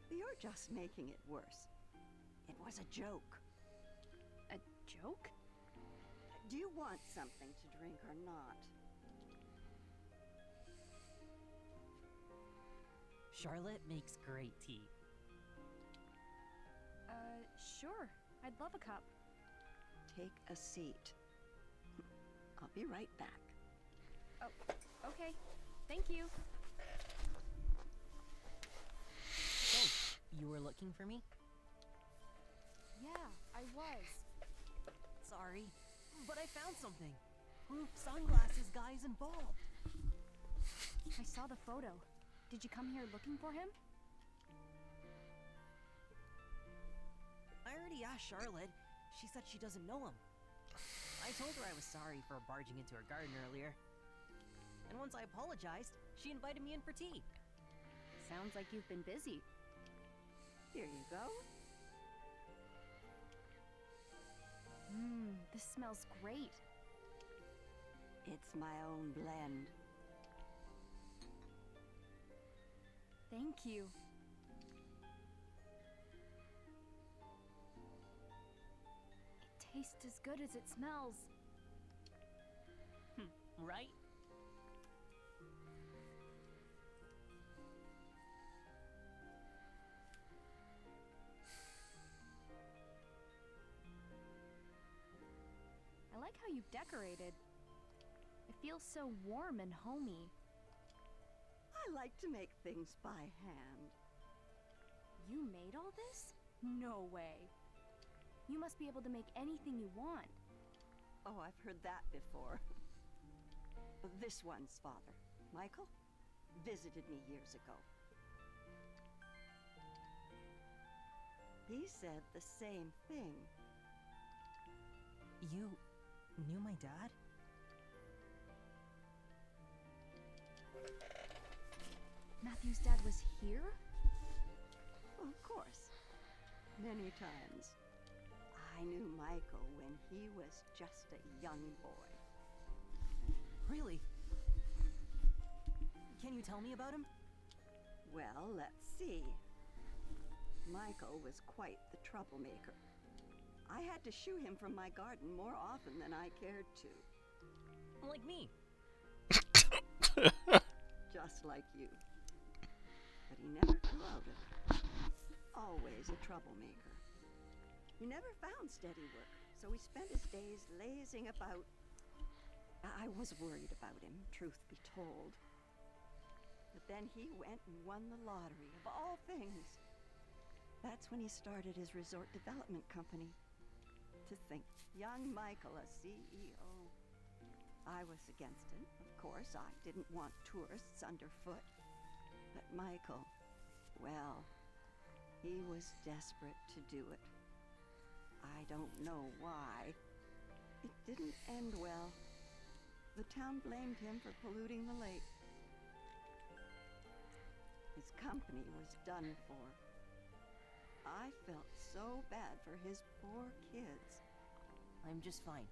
You're just making it worse. It was a joke. A joke? Do you want something to drink or not? Charlotte makes great tea. Sure. I'd love a cup. Take a seat. I'll be right back. Oh, okay. Thank you. So, you were looking for me? Yeah, I was. Sorry, but I found something. Proof sunglasses guy's involved. I saw the photo. Did you come here looking for him? I already asked Charlotte. She said she doesn't know him. I told her I was sorry for barging into her garden earlier. And once I apologized, she invited me in for tea. Sounds like you've been busy. Here you go. This smells great. It's my own blend. Thank you. It tastes as good as it smells. Right? I like how you've decorated. It feels so warm and homey. I like to make things by hand. You made all this? No way. You must be able to make anything you want. Oh, I've heard that before. This one's father, Michael, visited me years ago. He said the same thing. You knew my dad? Matthew's dad was here? Of course. Many times. I knew Michael when he was just a young boy. Really? Can you tell me about him? Well, let's see. Michael was quite the troublemaker. I had to shoo him from my garden more often than I cared to. Like me. Just like you. But he never grew out of it. Always a troublemaker. He never found steady work, so he spent his days lazing about. I was worried about him, truth be told. But then he went and won the lottery, of all things. That's when he started his resort development company. To think, young Michael, a CEO. I was against it, of course. I didn't want tourists underfoot. But Michael, well, he was desperate to do it. I don't know why. It didn't end well. The town blamed him for polluting the lake. His company was done for. I felt so bad for his poor kids. I'm just fine.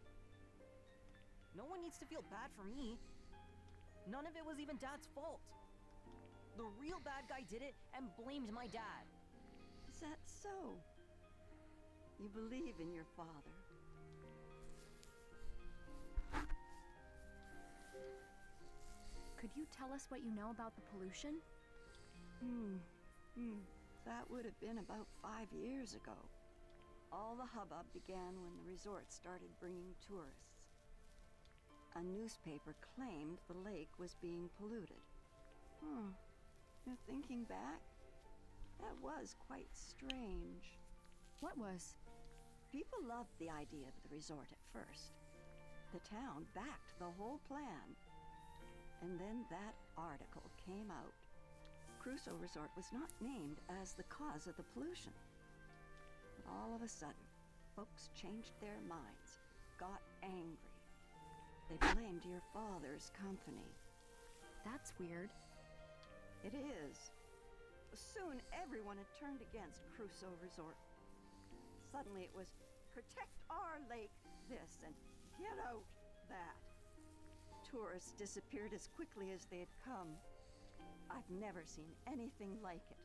No one needs to feel bad for me. None of it was even Dad's fault. The real bad guy did it and blamed my dad. Is that so? You believe in your father. Could you tell us what you know about the pollution? That would have been about 5 years ago. All the hubbub began when the resort started bringing tourists. A newspaper claimed the lake was being polluted. Thinking back, that was quite strange. What was? People loved the idea of the resort at first. The town backed the whole plan. And then that article came out. Crusoe Resort was not named as the cause of the pollution. But all of a sudden, folks changed their minds, got angry. They blamed your father's company. That's weird. It is. Soon everyone had turned against Crusoe Resort. Suddenly it was protect our lake this and get out that. Tourists disappeared as quickly as they had come. I've never seen anything like it.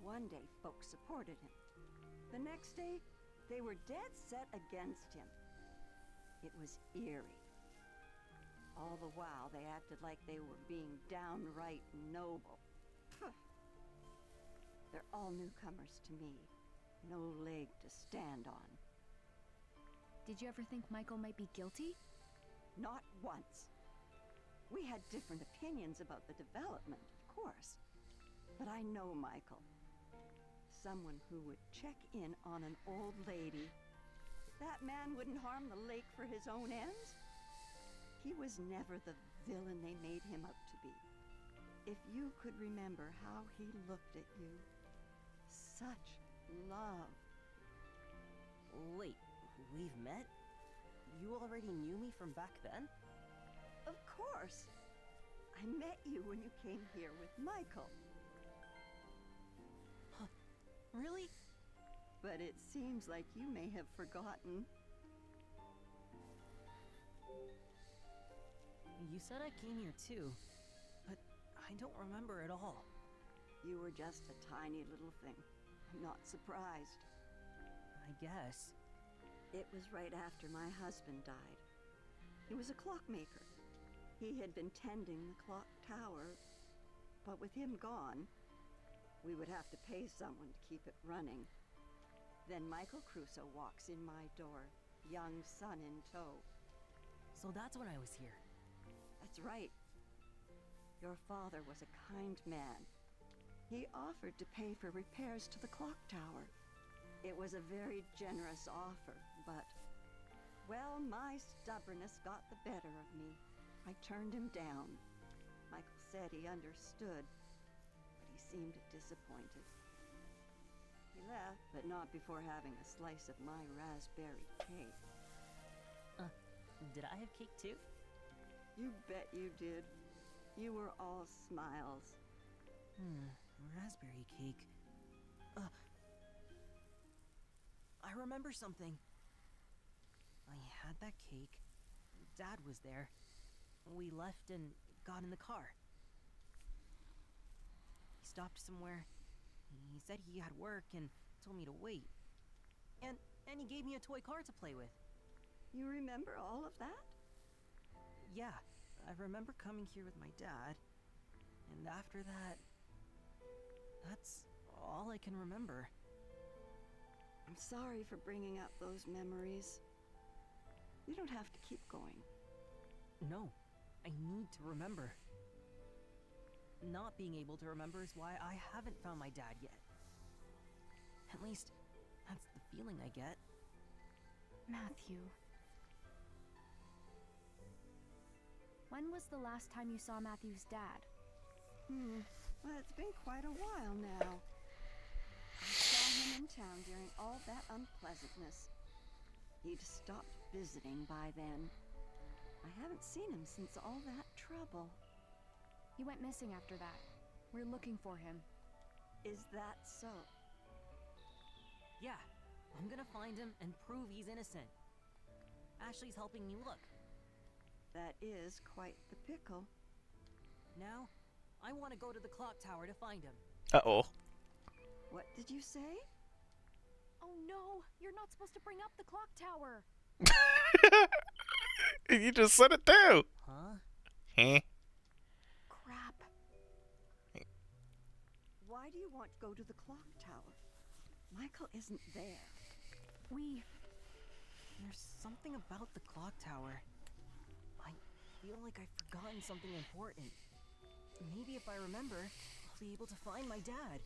One day folks supported him. The next day they were dead set against him. It was eerie. All the while, they acted like they were being downright noble. They're all newcomers to me. No leg to stand on. Did you ever think Michael might be guilty? Not once. We had different opinions about the development, of course. But I know Michael. Someone who would check in on an old lady. That man wouldn't harm the lake for his own ends. He was never the villain they made him out to be. If you could remember how he looked at you. Such love. Wait, we've met? You already knew me from back then? Of course. I met you when you came here with Michael. Huh, really? But it seems like you may have forgotten. You said I came here too, but I don't remember at all. You were just a tiny little thing. I'm not surprised. I guess. It was right after my husband died. He was a clockmaker. He had been tending the clock tower, but with him gone, we would have to pay someone to keep it running. Then Michael Crusoe walks in my door, young son in tow. So that's when I was here. That's right. Your father was a kind man. He offered to pay for repairs to the clock tower. It was a very generous offer, but, well, my stubbornness got the better of me. I turned him down. Michael said he understood, but he seemed disappointed. He left, but not before having a slice of my raspberry cake. Did I have cake too? You bet you did. You were all smiles. Raspberry cake. I remember something. I had that cake. Dad was there. We left and got in the car. He stopped somewhere. He said he had work and told me to wait. And he gave me a toy car to play with. You remember all of that? Yeah, I remember coming here with my dad. And after that, that's all I can remember. I'm sorry for bringing up those memories. You don't have to keep going. No, I need to remember. Not being able to remember is why I haven't found my dad yet. At least, that's the feeling I get. Matthew. When was the last time you saw Matthew's dad? Well, it's been quite a while now. I saw him in town during all that unpleasantness. He'd stopped visiting by then. I haven't seen him since all that trouble. He went missing after that. We're looking for him. Is that so? Yeah, I'm gonna find him and prove he's innocent. Ashley's helping me look. That is quite the pickle. Now, I want to go to the clock tower to find him. Uh-oh. What did you say? Oh no, you're not supposed to bring up the clock tower. You just said it too. Huh? Huh? Crap. Why do you want to go to the clock tower? Michael isn't there. There's something about the clock tower. I feel like I've forgotten something important. Maybe if I remember, I'll be able to find my dad.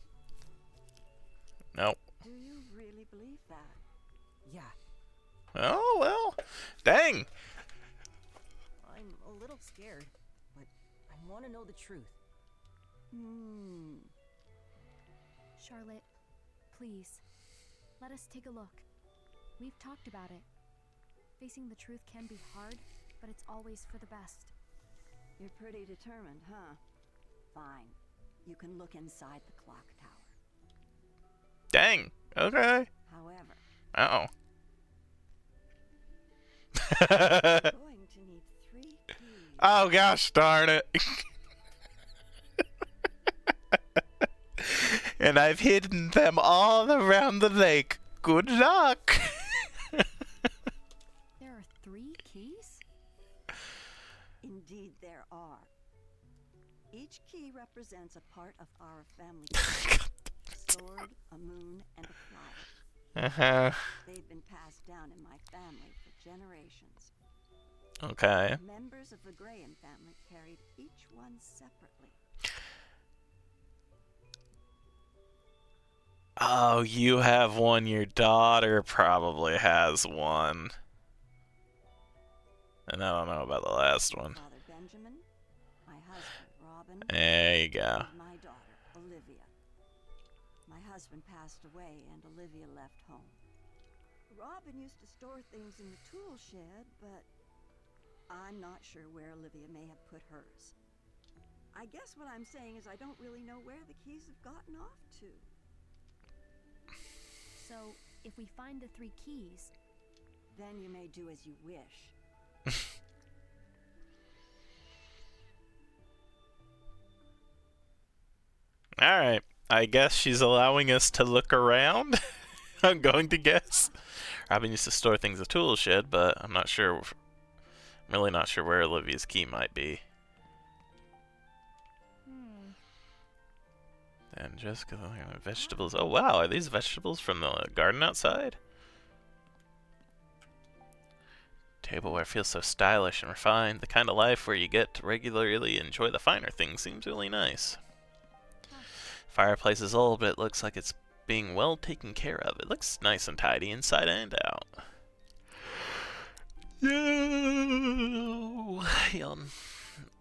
No. Do you really believe that? Yeah, Oh, well. Dang. I'm a little scared, but I want to know the truth. Charlotte, please, let us take a look. We've talked about it. Facing the truth can be hard, but it's always for the best. You're pretty determined, huh? Fine. You can look inside the clock tower. Dang. Okay. However, Uh-oh. you're going to need 3 keys. Oh, gosh darn it. And I've hidden them all around the lake. Good luck. There are 3 keys? Indeed, there are. Each key represents a part of our family. A sword, a moon, and a flower. Uh-huh. They've been passed down in my family for generations. Okay. Members of the Graham family carried each one separately. Oh, you have one. Your daughter probably has one. And I don't know about the last one. Father Benjamin, my husband Robin, There you go. and my daughter Olivia. My husband passed away and Olivia left home. Robin used to store things in the tool shed, but I'm not sure where Olivia may have put hers. I guess what I'm saying is I don't really know where the keys have gotten off to. So, if we find the 3 keys, Then you may do as you wish. Alright. I guess she's allowing us to look around. I'm going to guess. Robin used to store things in the tool shed, but I'm not sure. I'm really not sure where Olivia's key might be. And Jessica, vegetables. Oh wow, are these vegetables from the garden outside? Tableware feels so stylish and refined. The kind of life where you get to regularly enjoy the finer things seems really nice. Fireplace is old, but it looks like it's being well taken care of. It looks nice and tidy inside and out.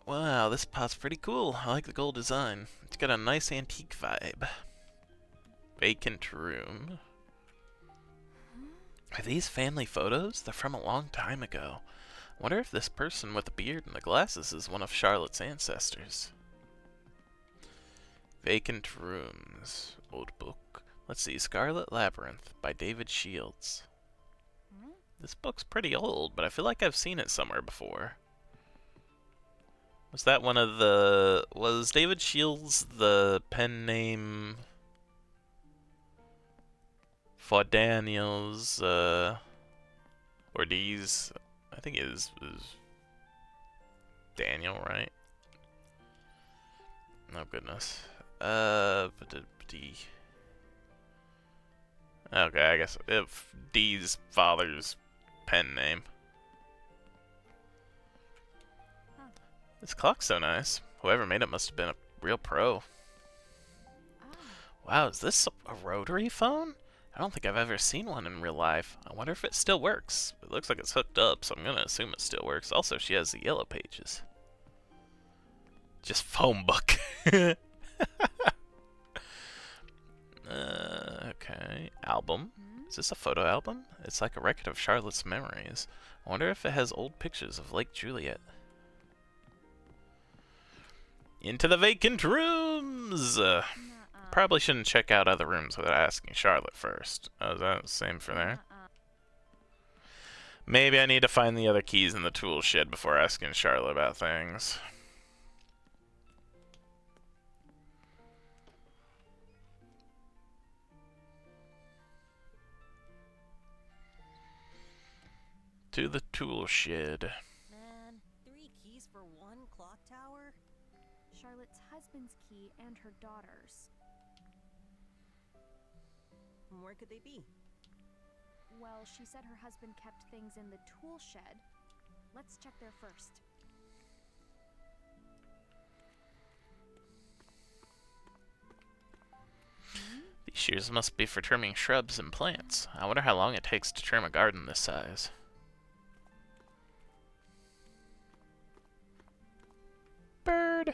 Wow, this pot's pretty cool. I like the gold design. It's got a nice antique vibe. Vacant room. Are these family photos? They're from a long time ago. Wonder if this person with the beard and the glasses is one of Charlotte's ancestors. Vacant Rooms. Old book. Let's see. Scarlet Labyrinth by David Shields. This book's pretty old, but I feel like I've seen it somewhere before. Was that one of the... Was David Shields the pen name for Daniel's, or D's? I think it is Daniel, right? Oh, goodness. D. Okay, I guess if D's father's pen name. This clock's so nice. Whoever made it must have been a real pro. Wow, is this a rotary phone? I don't think I've ever seen one in real life. I wonder if it still works. It looks like it's hooked up, so I'm gonna assume it still works. Also, she has the yellow pages. Just phone book. Okay. Album. Is this a photo album? It's like a record of Charlotte's memories. I wonder if it has old pictures of Lake Juliet. Into the vacant rooms! Probably shouldn't check out other rooms without asking Charlotte first. Oh, is that the same for there? Maybe I need to find the other keys in the tool shed before asking Charlotte about things. To the tool shed. Man, 3 keys for one clock tower? Charlotte's husband's key and her daughter's. Where could they be? Well, she said her husband kept things in the tool shed. Let's check there first. These shears must be for trimming shrubs and plants. I wonder how long it takes to trim a garden this size. Bird!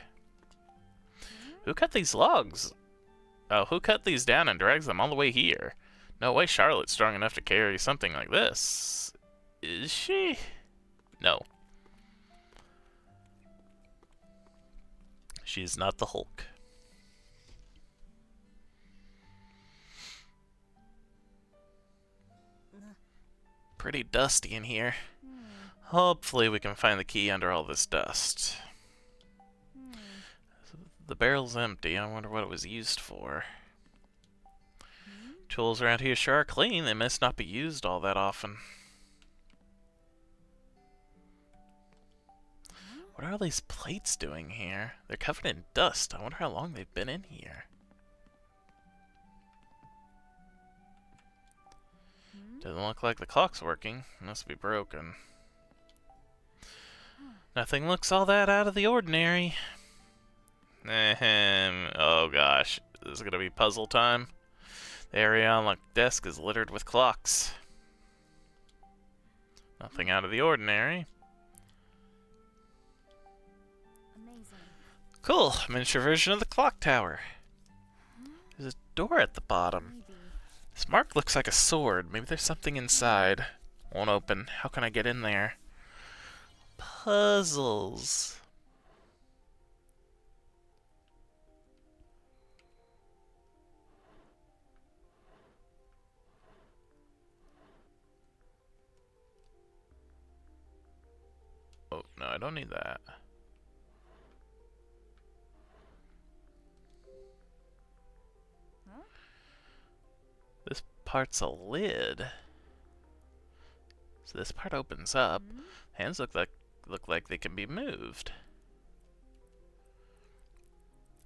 Who cut these logs? Oh, who cut these down and drags them all the way here? No way Charlotte's strong enough to carry something like this. Is she? No. She is not the Hulk. Pretty dusty in here. Hopefully we can find the key under all this dust. The barrel's empty. I wonder what it was used for. Tools around here sure are clean. They must not be used all that often. What are all these plates doing here? They're covered in dust. I wonder how long they've been in here. Doesn't look like the clock's working. It must be broken. Nothing looks all that out of the ordinary. Oh gosh. This is gonna be puzzle time. The area on the desk is littered with clocks. Nothing out of the ordinary. Amazing. Cool. Miniature version of the clock tower. There's a door at the bottom. Maybe. This mark looks like a sword. Maybe there's something inside. Won't open. How can I get in there? Puzzles. Oh, no, I don't need that. This part's a lid. So this part opens up. Hands look like they can be moved.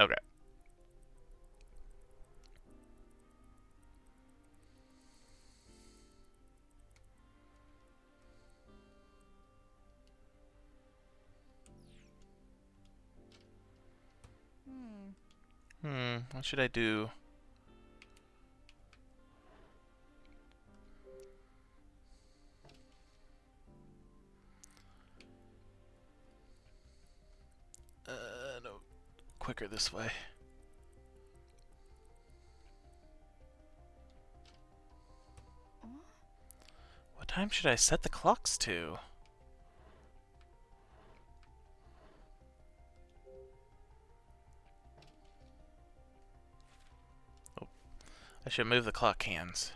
Okay. What should I do? No. Quicker this way. What time should I set the clocks to? I should move the clock hands.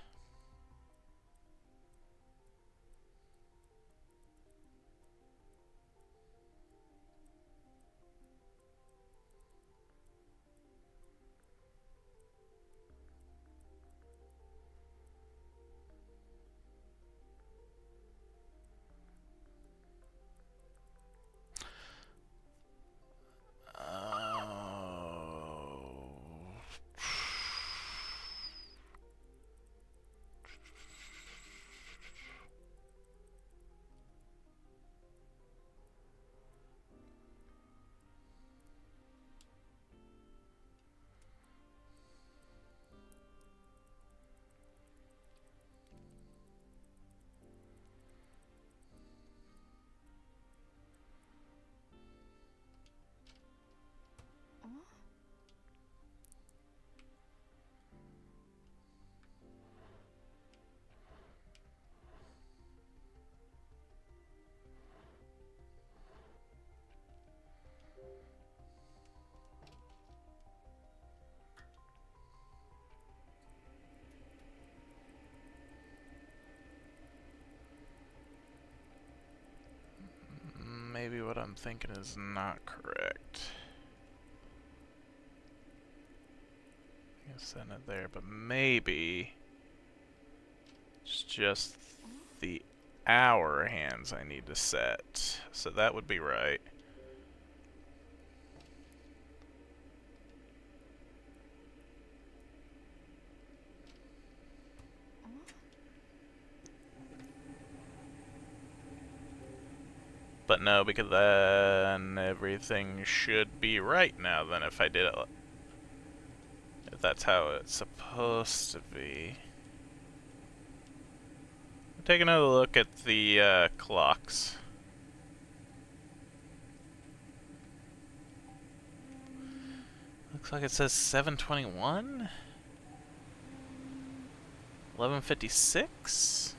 Maybe what I'm thinking is not correct. I'm gonna send it there, but maybe it's just the hour hands I need to set. So that would be right. But no, because then everything should be right now then if I did it. If that's how it's supposed to be. Take another look at the clocks. Looks like it says 7:21? 11:56?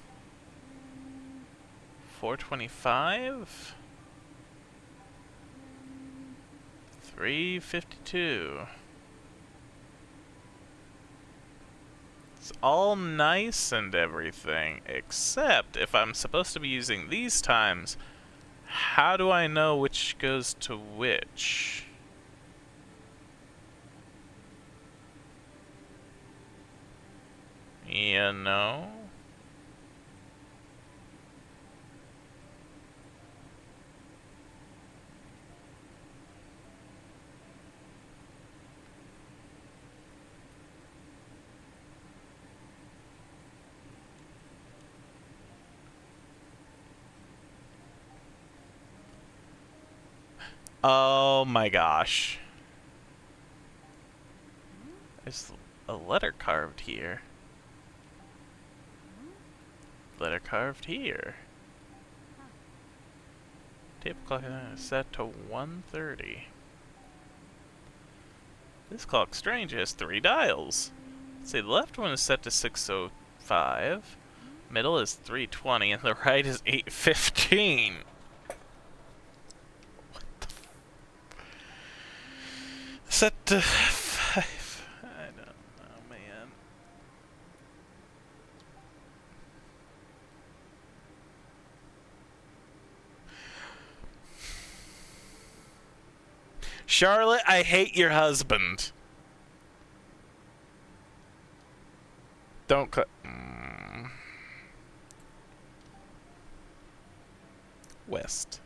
4:25? 3:52. It's all nice and everything, except if I'm supposed to be using these times, how do I know which goes to which? You know? Oh my gosh. There's a letter carved here. Letter carved here. Table clock is set to 1:30. This clock's strange. It has 3 dials. Let's see, the left one is set to 6:05. Middle is 3:20, and the right is 8:15. Set to 5. I don't know, man. Charlotte, I hate your husband. Don't cut. West.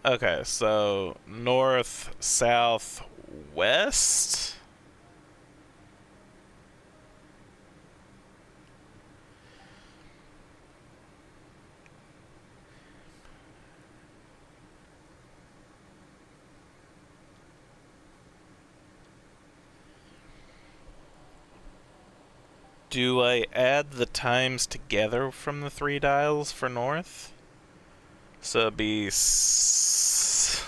Okay, so north, south, west. Do I add the times together from the 3 dials for north? So it'd be so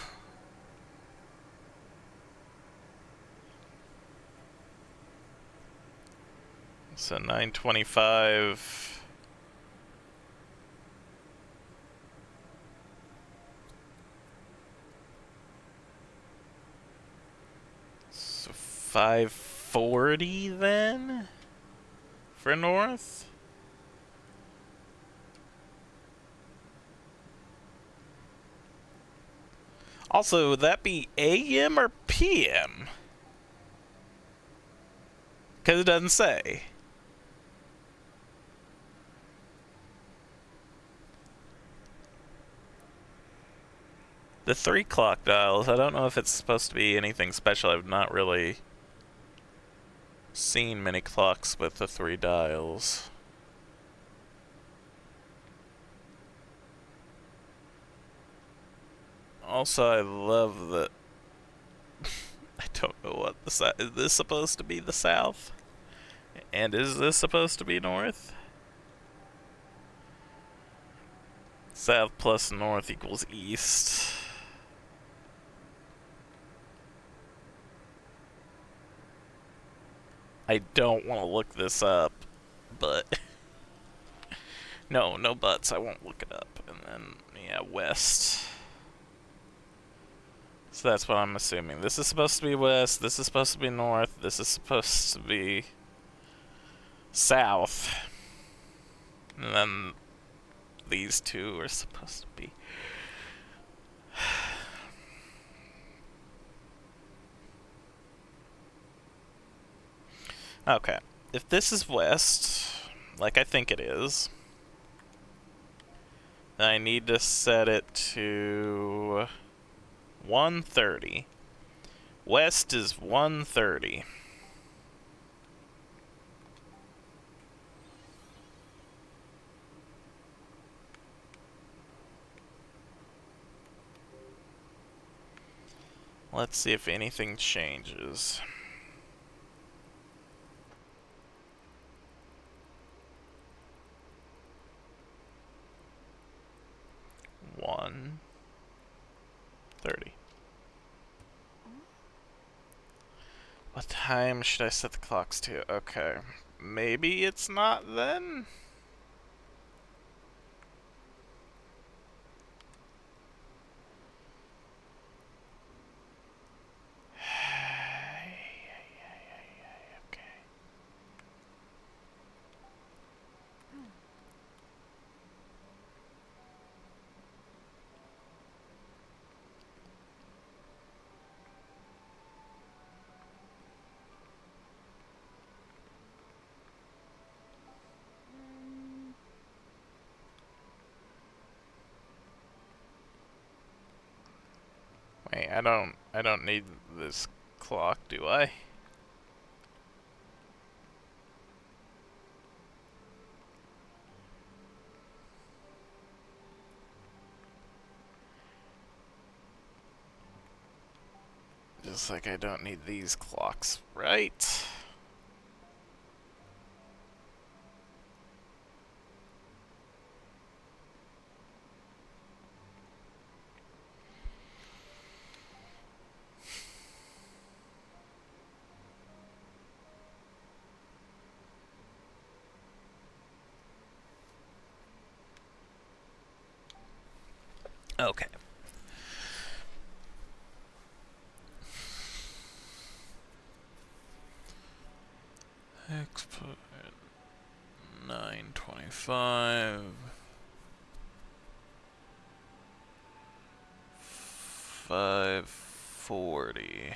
9:25. 540 then? For north? Also, would that be AM or PM? Because it doesn't say. The 3 clock dials, I don't know if it's supposed to be anything special. I've not really seen many clocks with the 3 dials. Also, I love that. I don't know what is this supposed to be the south? And is this supposed to be north? South plus north equals east. I don't want to look this up, but no buts. I won't look it up. And then, yeah, west. So that's what I'm assuming. This is supposed to be west, this is supposed to be north, this is supposed to be south. And then these two are supposed to be... Okay. If this is west, like I think it is, then I need to set it to 130. West is 130. Let's see if anything changes. One 30. What time should I set the clocks to? Okay. Maybe it's not then? Okay. Wait, I don't need this clock, do I? Just like I don't need these clocks, right? Okay. Export 925 540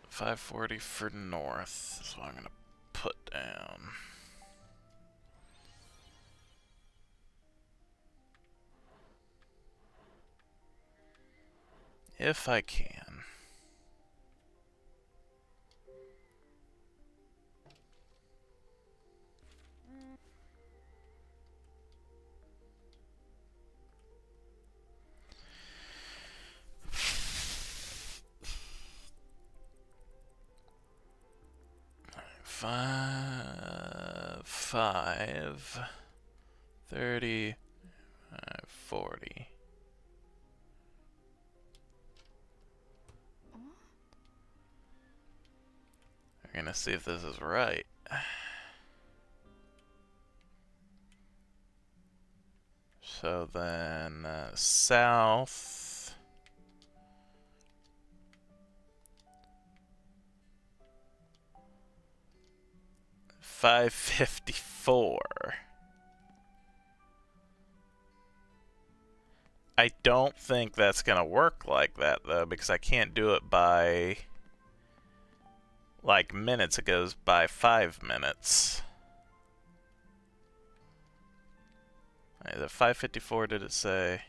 540 for north is what I'm gonna put down. If I can. Five 30 40. We're gonna see if this is right. So then south 554. I don't think that's gonna work like that though, because I can't do it by like minutes. It goes by 5 minutes. Is it 554? Did it say?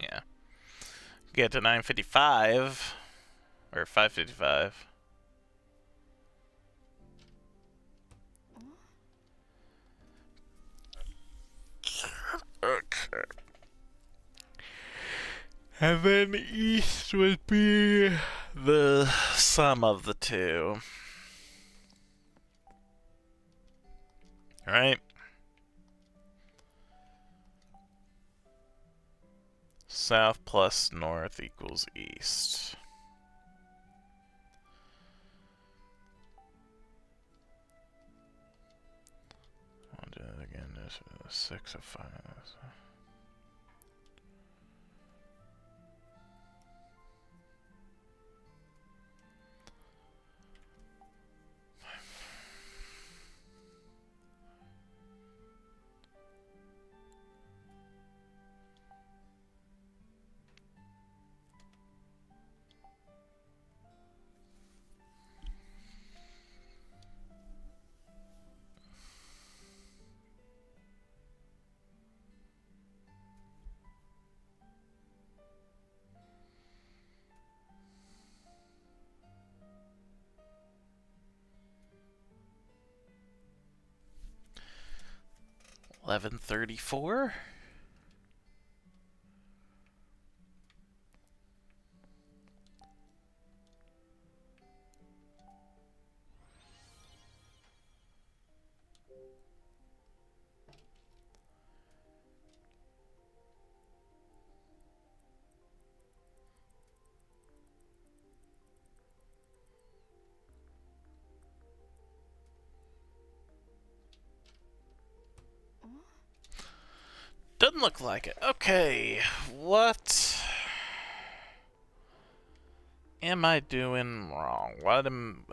Yeah. Get to 955 or 555. Okay. And then east would be the sum of the two. Alright? South plus north equals east. I'll do it again. This is 6 of 5. 1134. Doesn't look like it. Okay, what am I doing wrong? What am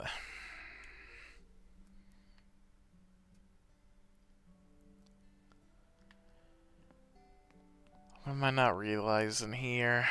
I not realizing here?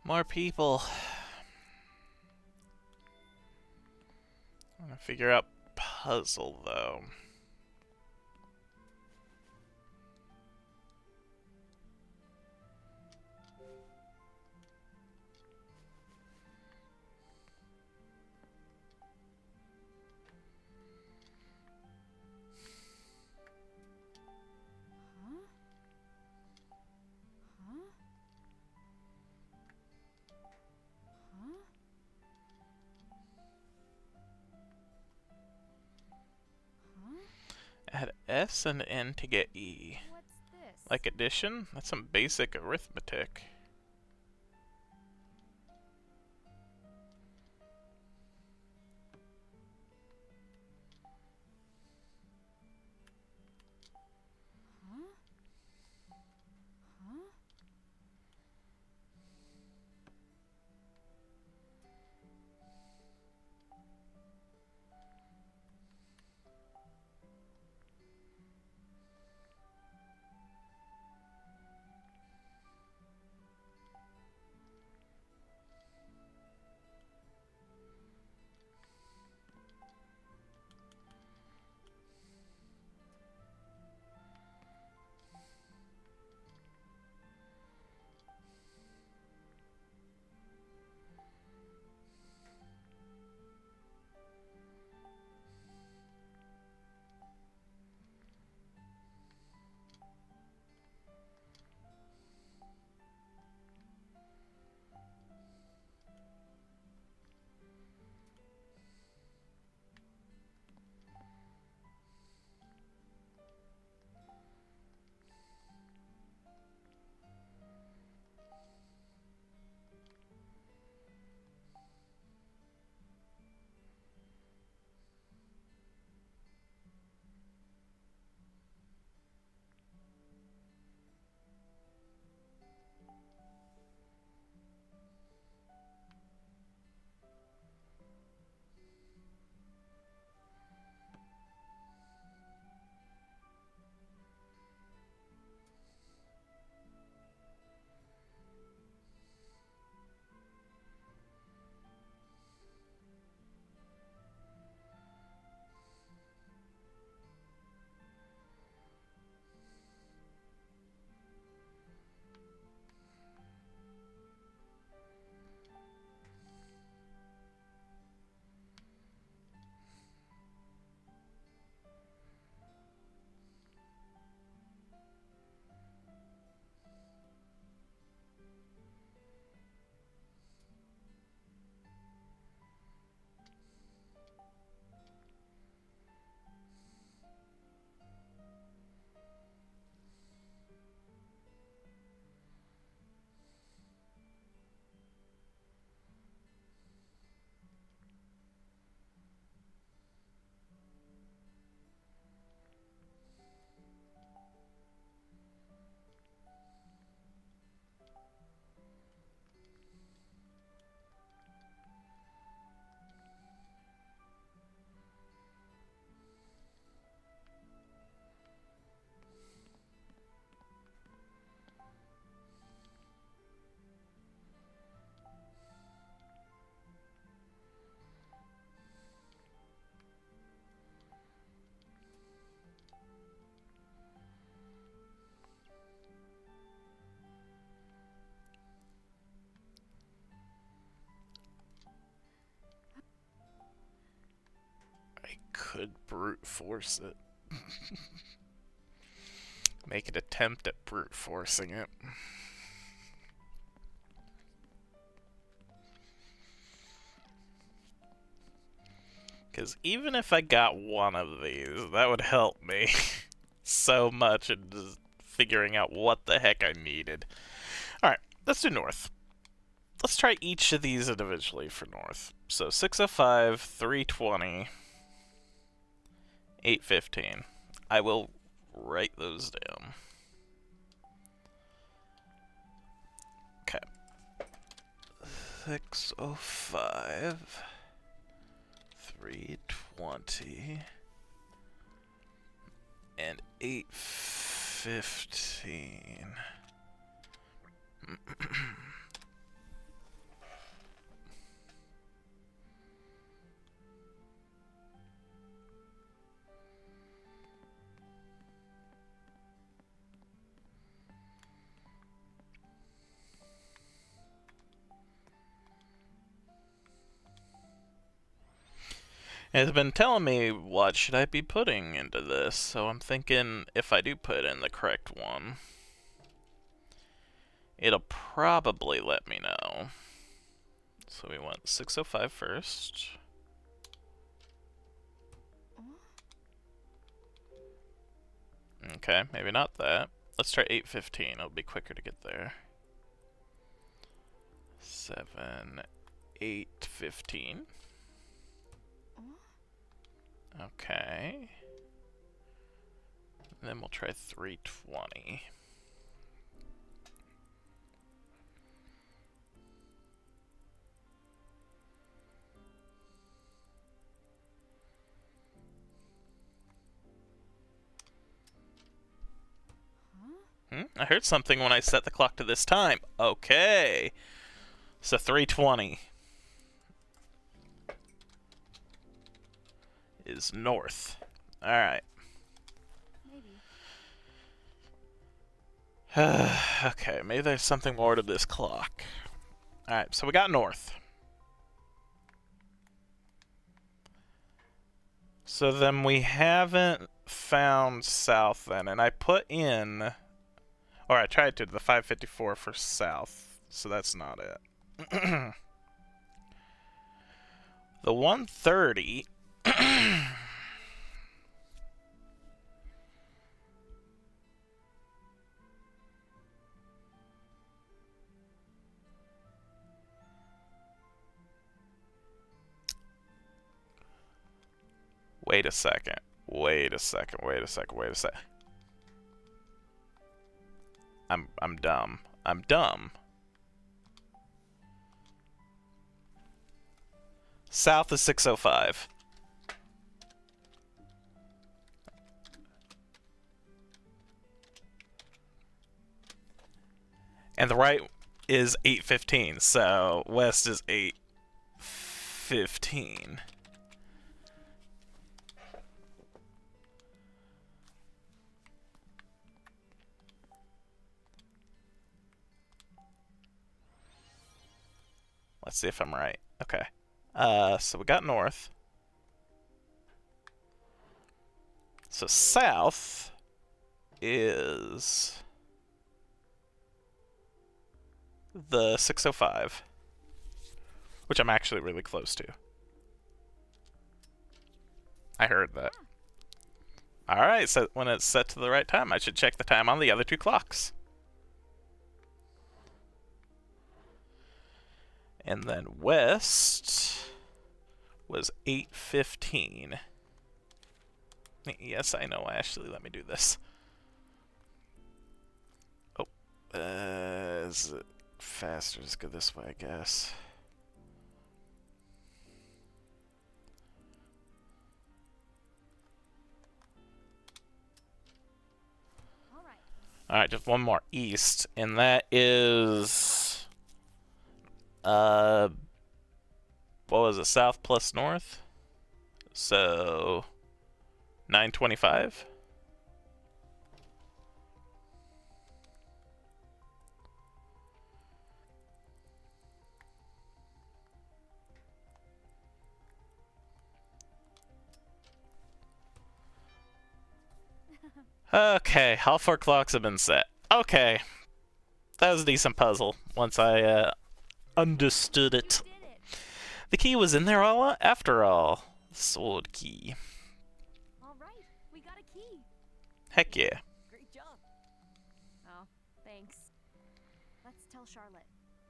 More people. I'm gonna figure out puzzle, though. Huh? Huh? Huh? Huh? Add S and N to get E. What's this? Like addition? That's some basic arithmetic. Huh? Huh? I could brute force it. Make an attempt at brute forcing it. Because even if I got one of these, that would help me so much in just figuring out what the heck I needed. Alright, let's do north. Let's try each of these individually for north. So 605, 320, 815. I will write those down. Okay. 605, 320, and 815. It's been telling me what should I be putting into this, so I'm thinking if I do put in the correct one, it'll probably let me know. So we want 605 first. Okay, maybe not that. Let's try 815. It'll be quicker to get there. 7, 815. Okay. And then we'll try 320. I heard something when I set the clock to this time. Okay. So 320 is north. Alright. Maybe. Okay, maybe there's something more to this clock. Alright, so we got north. So then we haven't found south then, and I put in, or I tried to, the 554 for south, so that's not it. The 130. Wait a second. Wait a second. Wait a second. Wait a second. I'm dumb. I'm dumb. South is 605. And the right is 815, so west is 815. Let's see if I'm right. Okay. So we got north. So south is the 605, which I'm actually really close to. I heard that. Alright, so when it's set to the right time, I should check the time on the other two clocks. And then west was 815. Yes, I know, Ashley. Let me do this. Oh. Is it faster? Let's go this way, I guess. Alright, just one more east. And that is... what was it? South plus north? So... 925? Okay, all 4 clocks have been set. Okay. That was a decent puzzle once I understood it. The key was in there all after all. Sword key. All right, we got a key. Heck yeah. Great job. Oh, thanks. Let's tell Charlotte.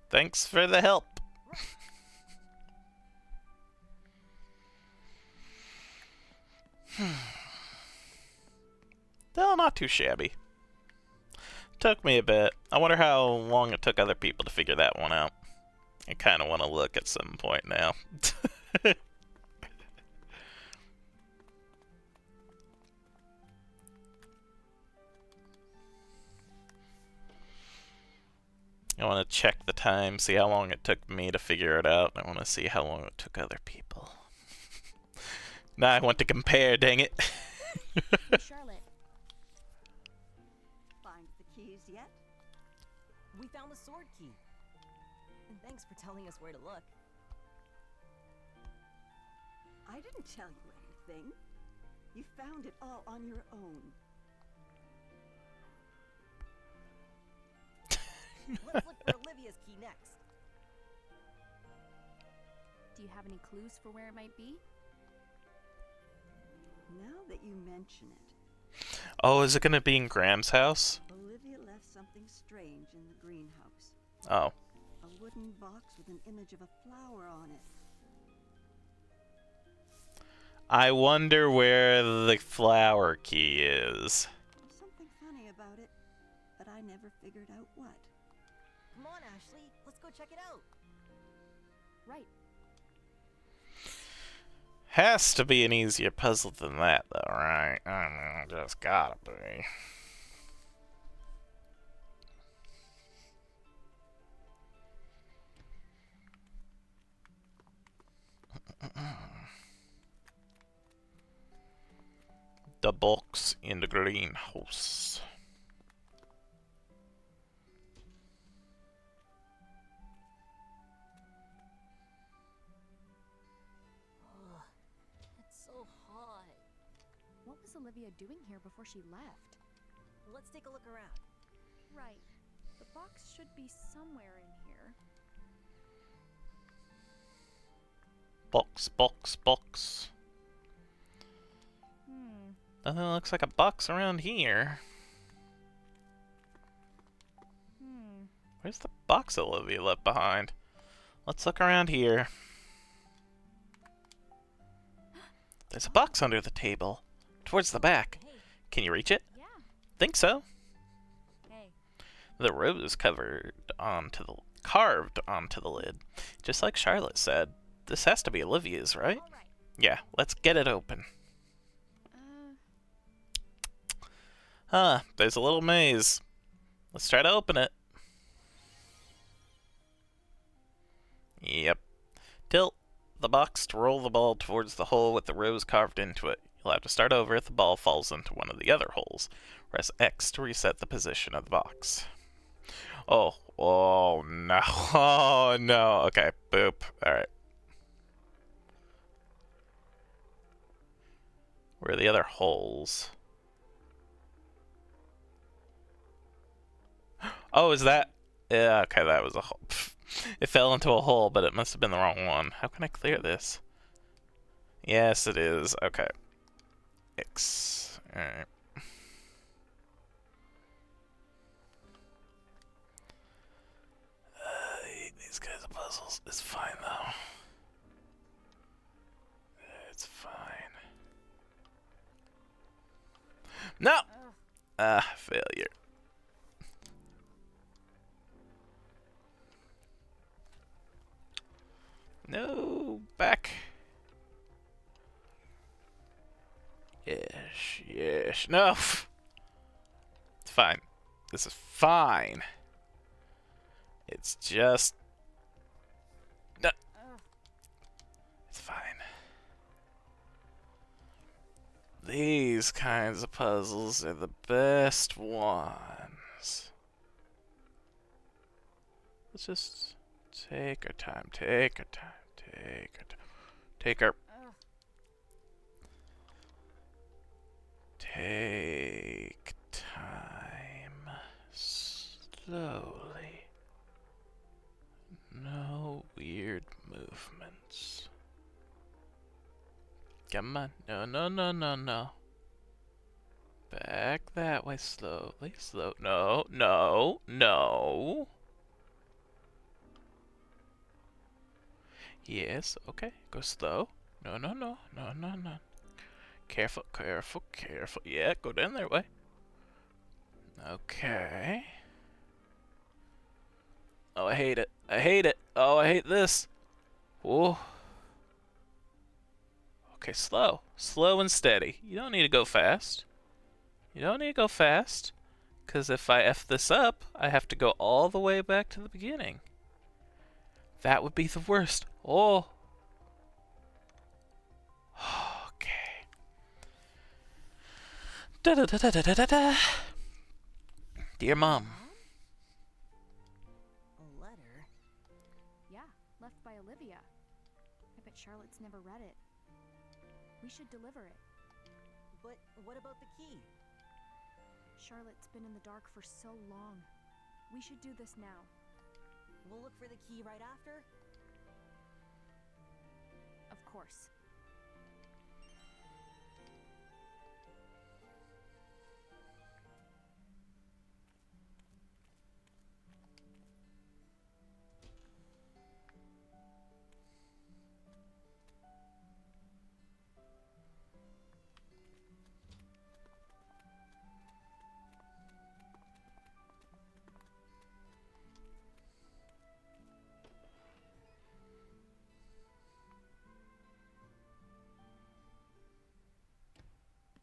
Thanks for the help. Still not too shabby. Took me a bit. I wonder how long it took other people to figure that one out. I kind of want to look at some point now. I want to check the time, see how long it took me to figure it out. I want to see how long it took other people. Now I want to compare, dang it. Hey, Charlotte. Find the keys yet? We found the sword key. And thanks for telling us where to look. I didn't tell you anything. You found it all on your own. Let's look for Olivia's key next. Do you have any clues for where it might be? Now that you mention it, Oh, is it gonna be in Graham's house? Olivia left something strange in the greenhouse. Oh. A wooden box with an image of a flower on it. I wonder where the flower key is. There's something funny about it, but I never figured out what. Come on, Ashley. Let's go check it out. Right. Has to be an easier puzzle than that, though, right? I mean, just gotta be. The box in the greenhouse. Ugh, it's so hot. What was Olivia doing here before she left? Let's take a look around. Right. The box should be somewhere in here. Box, box, box. Nothing looks like a box around here. Where's the box Olivia left behind? Let's look around here. There's a box under the table, towards the back. Hey, Can you reach it? Yeah. Think so. Hey. The rose carved onto the lid, just like Charlotte said. This has to be Olivia's, right? All right. Yeah, let's get it open. Uh, There's a little maze. Let's try to open it. Yep. Tilt the box to roll the ball towards the hole with the rose carved into it. You'll have to start over if the ball falls into one of the other holes. Press X to reset the position of the box. Oh no. Oh no. Okay, boop. Alright. Where are the other holes? Oh, is that? Yeah, okay, that was a hole. It fell into a hole, but it must have been the wrong one. How can I clear this? Yes, it is. Okay. X. Alright. These guys are puzzles. It's fine, though. It's fine. No! Failure. No, back. Yes. No. It's fine. This is fine. It's just. No. It's fine. These kinds of puzzles are the best ones. Let's just take our time. Take our time. Take our time. Take our. Take time slowly. No weird movements. Come on. No, no, no, no, no. Back that way slowly. Slow. No, no, no. Yes, okay. Go slow. No, no, no. No, no, no. Careful, careful, careful. Yeah, go down that way. Okay. Oh, I hate it. I hate it. Oh, I hate this. Whoa. Okay, slow. Slow and steady. You don't need to go fast. You don't need to go fast. Because if I F this up, I have to go all the way back to the beginning. That would be the worst. Oh. Okay. Da da da da da da da. Dear Mom. a letter. yeah, left by Olivia. I bet Charlotte's never read it. We should deliver it. But what about the key? Charlotte's been in the dark for so long. We should do this now. We'll look for the key right after? Of course.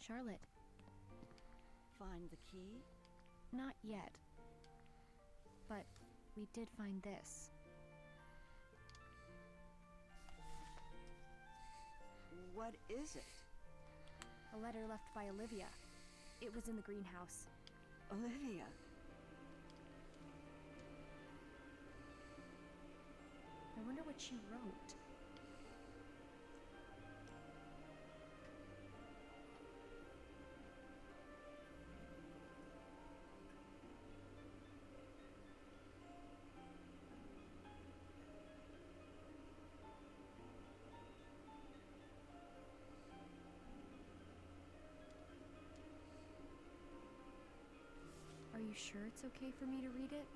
Charlotte, Find the key? not yet. But we did find this. What is it? A letter left by Olivia. It was in the greenhouse. Olivia. I wonder what she wrote. Are you sure it's okay for me to read it?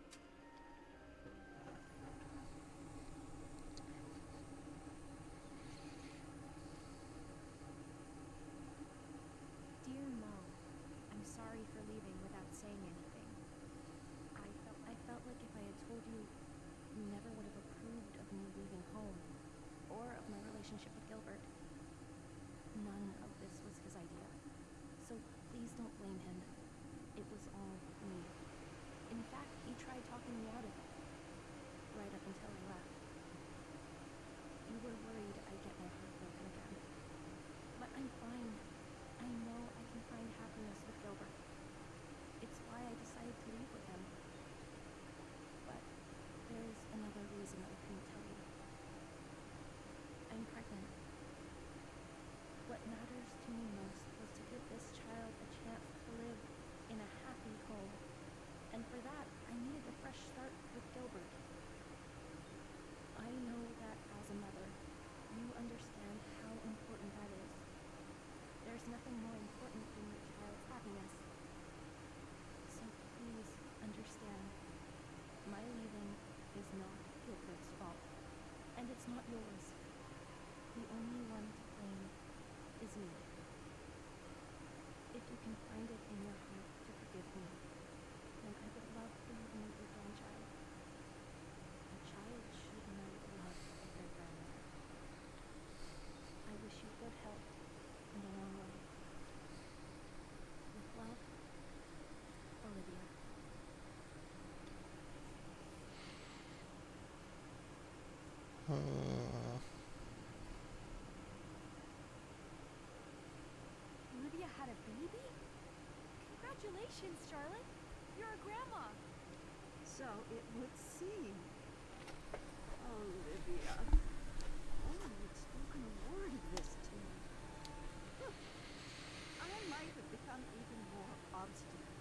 Dear Mom, I'm sorry for leaving without saying anything. I felt like if I had told you, you never would have approved of me leaving home, or of my relationship with Gilbert. None of this was his idea, so please don't blame him. It was all me. In fact, he tried talking me out of it, right up until I left. You were worried I'd get my heart broken again. But I'm fine. I know I can find happiness with Gilbert. It's why I decided to leave with him. But there's another reason I couldn't tell you. I'm pregnant. What matters to me most was to give this child a chance to live in a happy home. And for that, I needed a fresh start with Gilbert. I know that as a mother, you understand how important that is. There's nothing more important than your child's happiness. So please understand, my leaving is not Gilbert's fault, and it's not yours. The only one to blame is me. If you can find it in your heart to forgive me, then I would love for you to meet your grandchild. A child should know the love of their grandmother. I wish you good health and a long life. With love, Olivia. Olivia had a baby? Congratulations, Charlotte! You're a grandma! So it would seem. Olivia. Oh, you'd spoken a word of this to me. Huh. I might have become even more obstinate.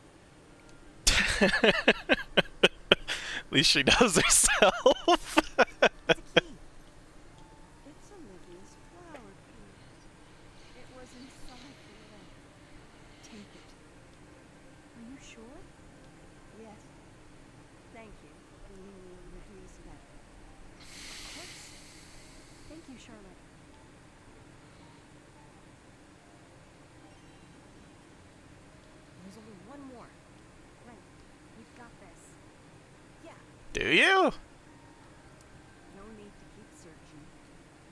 At least she knows herself. It's a key. It's Olivia's flower key. It was inside the letter. Take it. Are you sure? Yes. Thank you for being me Olivia's letter. Of course. Thank you, Charlotte. There's only one more. Right. We've got this. Yeah. Do you? No need to keep searching.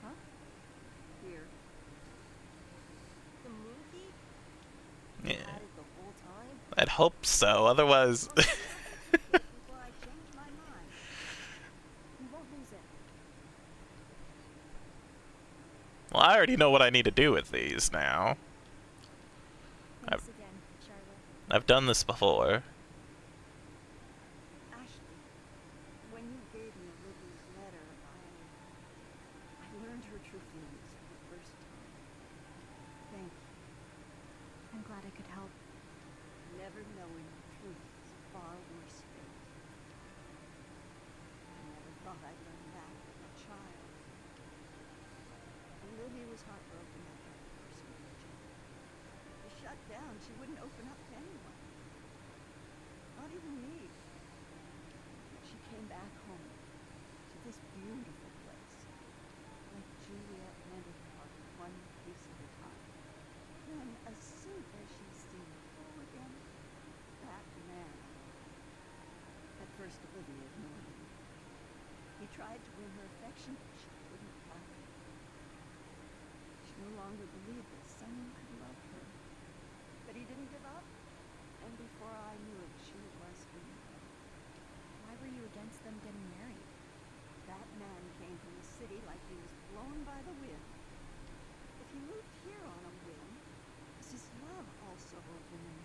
Huh? Here. The moon key? Yeah. Had it the whole time? I'd hope so, otherwise. Before I change my mind. We won't lose it. Well, I already know what I need to do with these now. Thanks again, Charlotte. I've done this before. Ashley, when you gave me Olivia's letter, I learned her true feelings for the first time. Thank you. I'm glad I could help. Never knowing the truth is a far worse fate. I never thought I'd learn that as a child. Olivia was heartbroken after her first marriage. She shut down. She wouldn't open up to anyone. Not even me. But she came back home to this beautiful place. Like Juliet mended her heart one piece at a time. Then, as soon as she seemed whole again, that man. At first, Olivia ignored him. He tried to win her affection, but she couldn't have it. She no longer believed that someone could love her. But he didn't give up, and before I knew it, she was in love. Why were you against them getting married? That man came from the city like he was blown by the wind. If he moved here on a whim, was his love also a whim?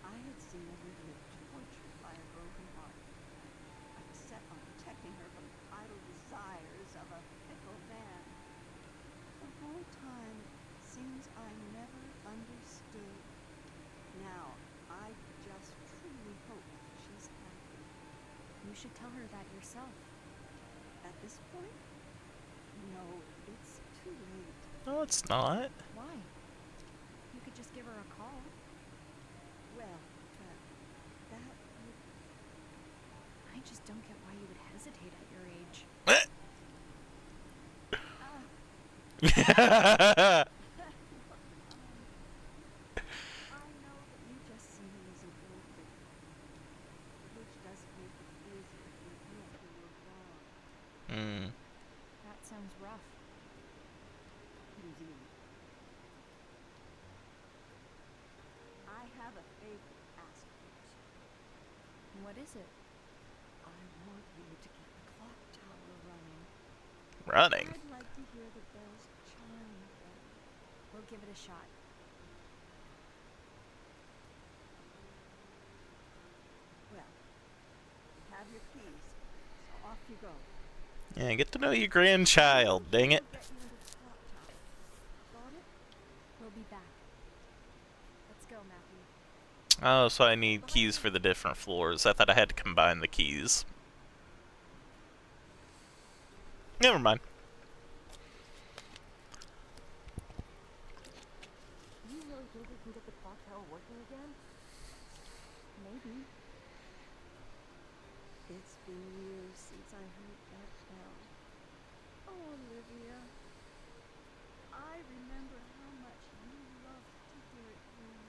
I had seen Olivia tortured by a broken heart. I was set on protecting her from the idle desires of a fickle man. The whole time, it seems I never understood. Now, I just truly hope she's happy. You should tell her that yourself. At this point? No, it's too late. No, it's not. Why? You could just give her a call. Well, that would... I just don't get why you would hesitate at your age. I know that you just see me as an old victim, which doesn't make it easier to admit you were wrong. That sounds rough. Indeed. I have a favor to ask you. What is it? I want you to get the clock tower running. Running. I'd like to hear the bells chime again. We'll give it a shot. Well, you have your keys, so off you go. Yeah, get to know your grandchild, dang it. I'll get you into the clock tower. Got it? We'll be back. Let's go, Matthew. Oh, so I need keys for the different floors. I thought I had to combine the keys. Never mind. You really think we can get the clock tower working again? Maybe. It's been years since I heard that bell. Oh, Olivia. I remember how much you loved to hear it ring.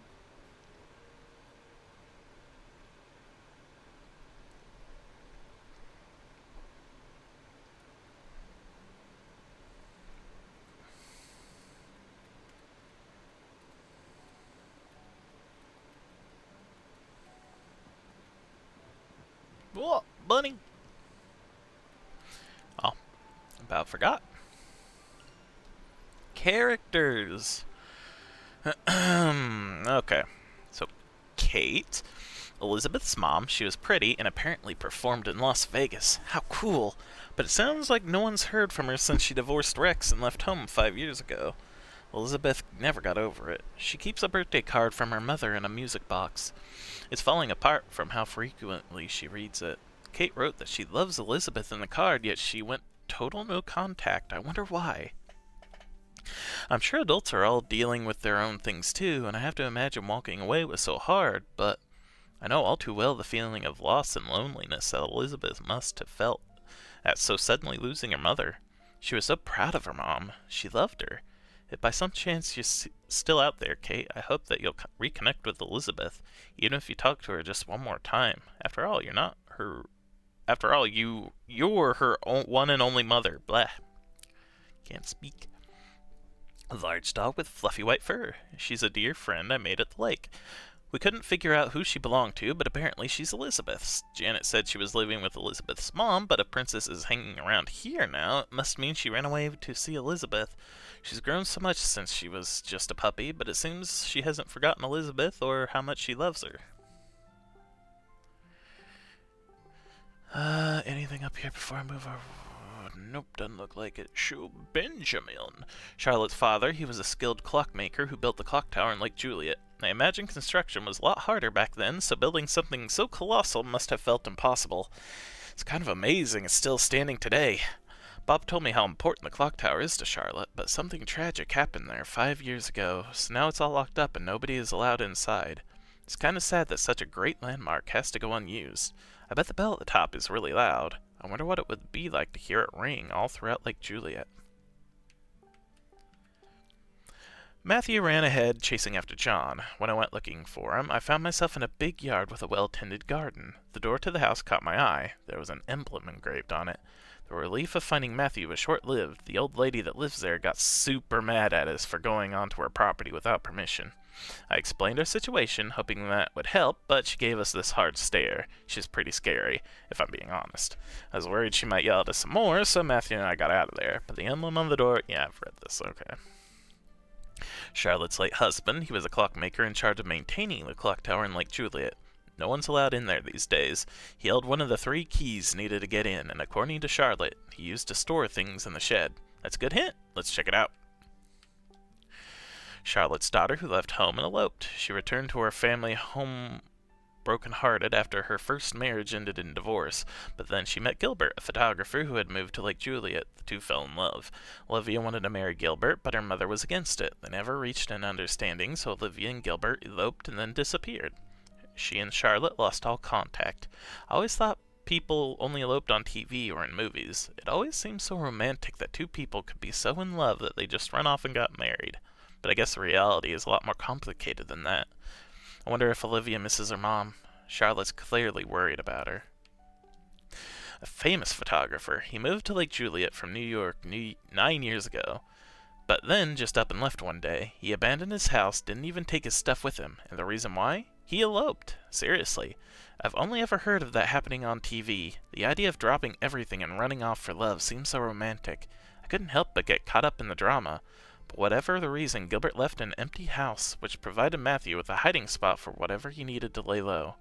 What, bunny? Oh, about forgot. Characters. Okay, so Kate, Elizabeth's mom. She was pretty and apparently performed in Las Vegas. How cool! But it sounds like no one's heard from her since she divorced Rex and left home 5 years ago. Elizabeth never got over it. She keeps a birthday card from her mother in a music box. It's falling apart from how frequently she reads it. Kate wrote that she loves Elizabeth in the card, yet she went total no contact. I wonder why. I'm sure adults are all dealing with their own things too, and I have to imagine walking away was so hard, but I know all too well the feeling of loss and loneliness that Elizabeth must have felt at so suddenly losing her mother. She was so proud of her mom. She loved her. If by some chance you're still out there, Kate, I hope that you'll reconnect with Elizabeth, even if you talk to her just one more time. After all, you're not her... After all, you're her one and only mother. Blah. Can't speak. A large dog with fluffy white fur. She's a dear friend I made at the lake. We couldn't figure out who she belonged to, but apparently she's Elizabeth's. Janet said she was living with Elizabeth's mom, but if Princess is hanging around here now, it must mean she ran away to see Elizabeth. She's grown so much since she was just a puppy, but it seems she hasn't forgotten Elizabeth or how much she loves her. Anything up here before I move on? nope, doesn't look like it. Show Benjamin. Charlotte's father, he was a skilled clockmaker who built the clock tower in Lake Juliet. I imagine construction was a lot harder back then, so building something so colossal must have felt impossible. It's kind of amazing it's still standing today. Bob told me how important the clock tower is to Charlotte, but something tragic happened there 5 years ago, so now it's all locked up and nobody is allowed inside. It's kind of sad that such a great landmark has to go unused. I bet the bell at the top is really loud. I wonder what it would be like to hear it ring all throughout Lake Juliet. Matthew ran ahead, chasing after John. When I went looking for him, I found myself in a big yard with a well-tended garden. The door to the house caught my eye. There was an emblem engraved on it. The relief of finding Matthew was short-lived. The old lady that lives there got super mad at us for going onto her property without permission. I explained our situation, hoping that would help, but she gave us this hard stare. She's pretty scary, if I'm being honest. I was worried she might yell at us some more, so Matthew and I got out of there. But the emblem on the door, yeah, I've read this, okay. Charlotte's late husband, he was a clockmaker in charge of maintaining the clock tower in Lake Juliet. No one's allowed in there these days. He held one of the 3 keys needed to get in, and according to Charlotte, he used to store things in the shed. That's a good hint. Let's check it out. Charlotte's daughter, who left home and eloped. She returned to her family home broken-hearted after her first marriage ended in divorce, but then she met Gilbert, a photographer who had moved to Lake Juliet. The two fell in love. Olivia wanted to marry Gilbert, but her mother was against it. They never reached an understanding, so Olivia and Gilbert eloped and then disappeared. She and Charlotte lost all contact. I always thought people only eloped on TV or in movies. It always seemed so romantic that two people could be so in love that they just run off and got married. But I guess the reality is a lot more complicated than that. I wonder if Olivia misses her mom. Charlotte's clearly worried about her. A famous photographer. He moved to Lake Juliet from New York 9 years ago. But then just up and left one day. He abandoned his house, didn't even take his stuff with him. And the reason why? He eloped. Seriously. I've only ever heard of that happening on TV. The idea of dropping everything and running off for love seems so romantic. I couldn't help but get caught up in the drama. But whatever the reason, Gilbert left an empty house, which provided Matthew with a hiding spot for whatever he needed to lay low.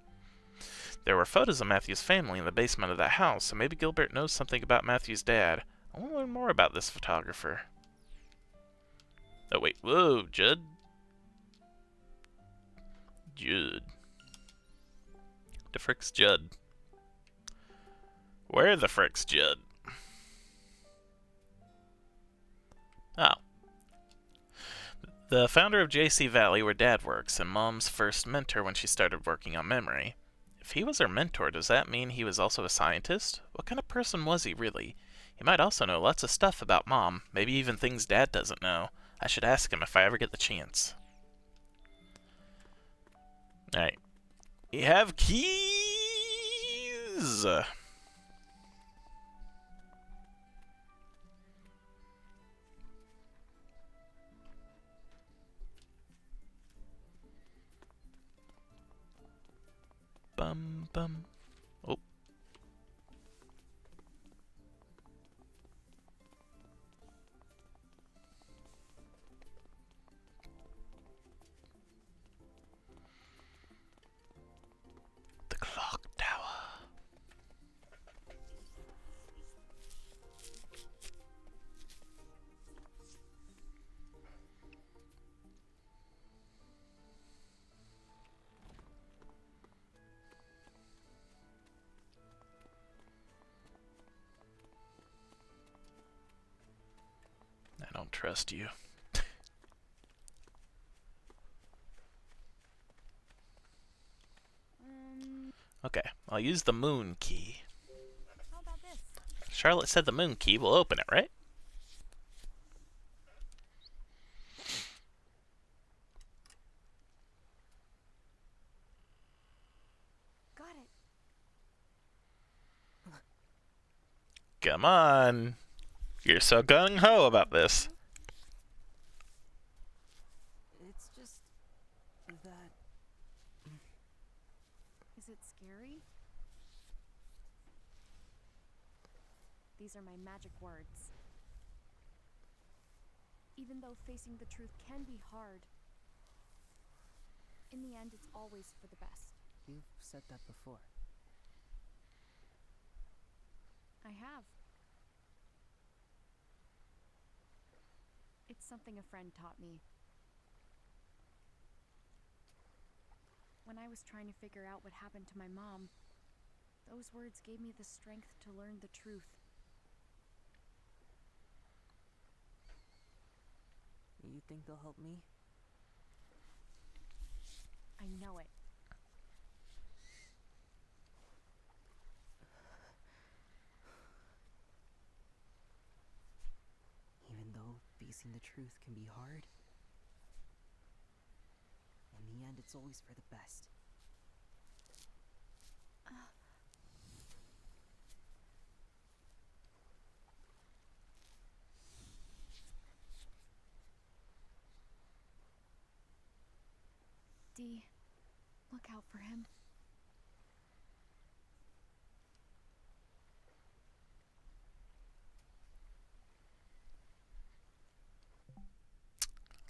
There were photos of Matthew's family in the basement of that house, so maybe Gilbert knows something about Matthew's dad. I want to learn more about this photographer. Oh wait, whoa, Judd? Judd. The frick's Judd? Where the frick's Judd? Oh. The founder of JC Valley, where Dad works, and Mom's first mentor when she started working on memory. If he was her mentor, does that mean he was also a scientist? What kind of person was he, really? He might also know lots of stuff about Mom, maybe even things Dad doesn't know. I should ask him if I ever get the chance. Alright. We have keys! Bum bum. Oh. The clock tower. I don't trust you. Okay, I'll use the moon key. How about this? Charlotte said the moon key will open it, right? Got it. Come on. You're so gung-ho about this. It's just that Is it scary? These are my magic words. Even though facing the truth can be hard, in the end, it's always for the best. You've said that before. I have. It's something a friend taught me. When I was trying to figure out what happened to my mom, those words gave me the strength to learn the truth. You think they'll help me? I know it. Even though facing the truth can be hard, in the end, it's always for the best. Dee, look out for him.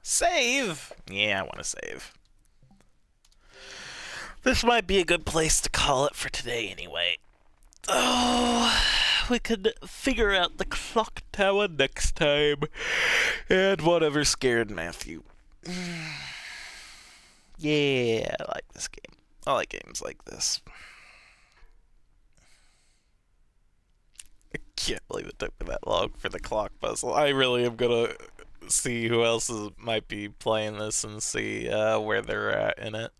Save! Yeah, I want to save. This might be a good place to call it for today anyway. Oh, we could figure out the clock tower next time. And whatever scared Matthew. Yeah, I like this game. I like games like this. I can't believe it took me that long for the clock puzzle. I really am gonna see who else might be playing this and see where they're at in it.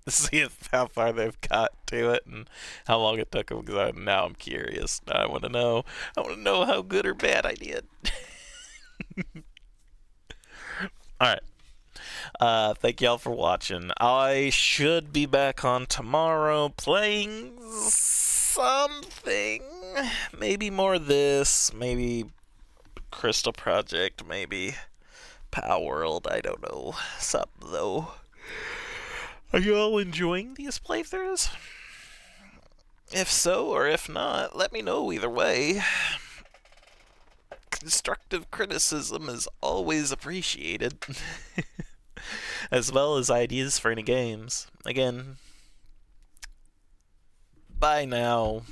See how far they've got to it and how long it took them. Because now I'm curious. Now I want to know. I want to know how good or bad I did. All right. Thank y'all for watching. I should be back on tomorrow playing something. Maybe more of this. Maybe Crystal Project. Maybe Power World. I don't know. Something though. Are you all enjoying these playthroughs? If so, or if not, let me know either way. Constructive criticism is always appreciated. As well as ideas for any games. Again, by now,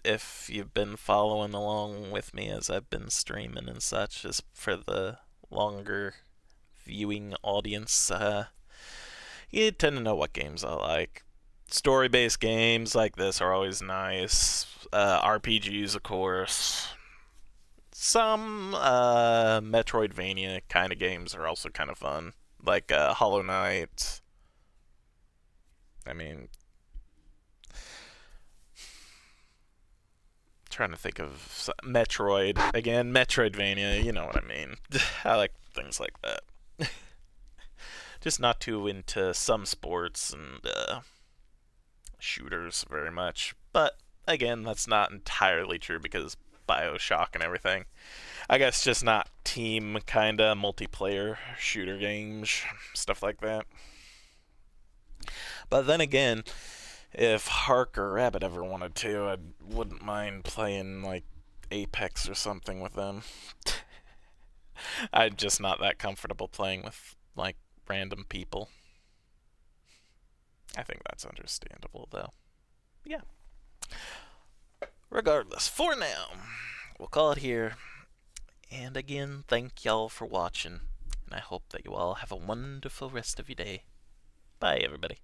if you've been following along with me as I've been streaming and such, just for the longer viewing audience, you tend to know what games I like. Story-based games like this are always nice. RPGs, of course. Some Metroidvania kind of games are also kind of fun. Like Hollow Knight. I mean, trying to think of Metroid. Again, Metroidvania, you know what I mean. I like things like that. Just not too into some sports and shooters very much. But again, that's not entirely true because BioShock and everything. I guess just not team kind of multiplayer shooter games, stuff like that. But then again, if Hark or Rabbit ever wanted to, I wouldn't mind playing like Apex or something with them. I'm just not that comfortable playing with like random people. I think that's understandable though. Yeah. Regardless, for now, we'll call it here. And again, thank y'all for watching. And I hope that you all have a wonderful rest of your day. Bye, everybody.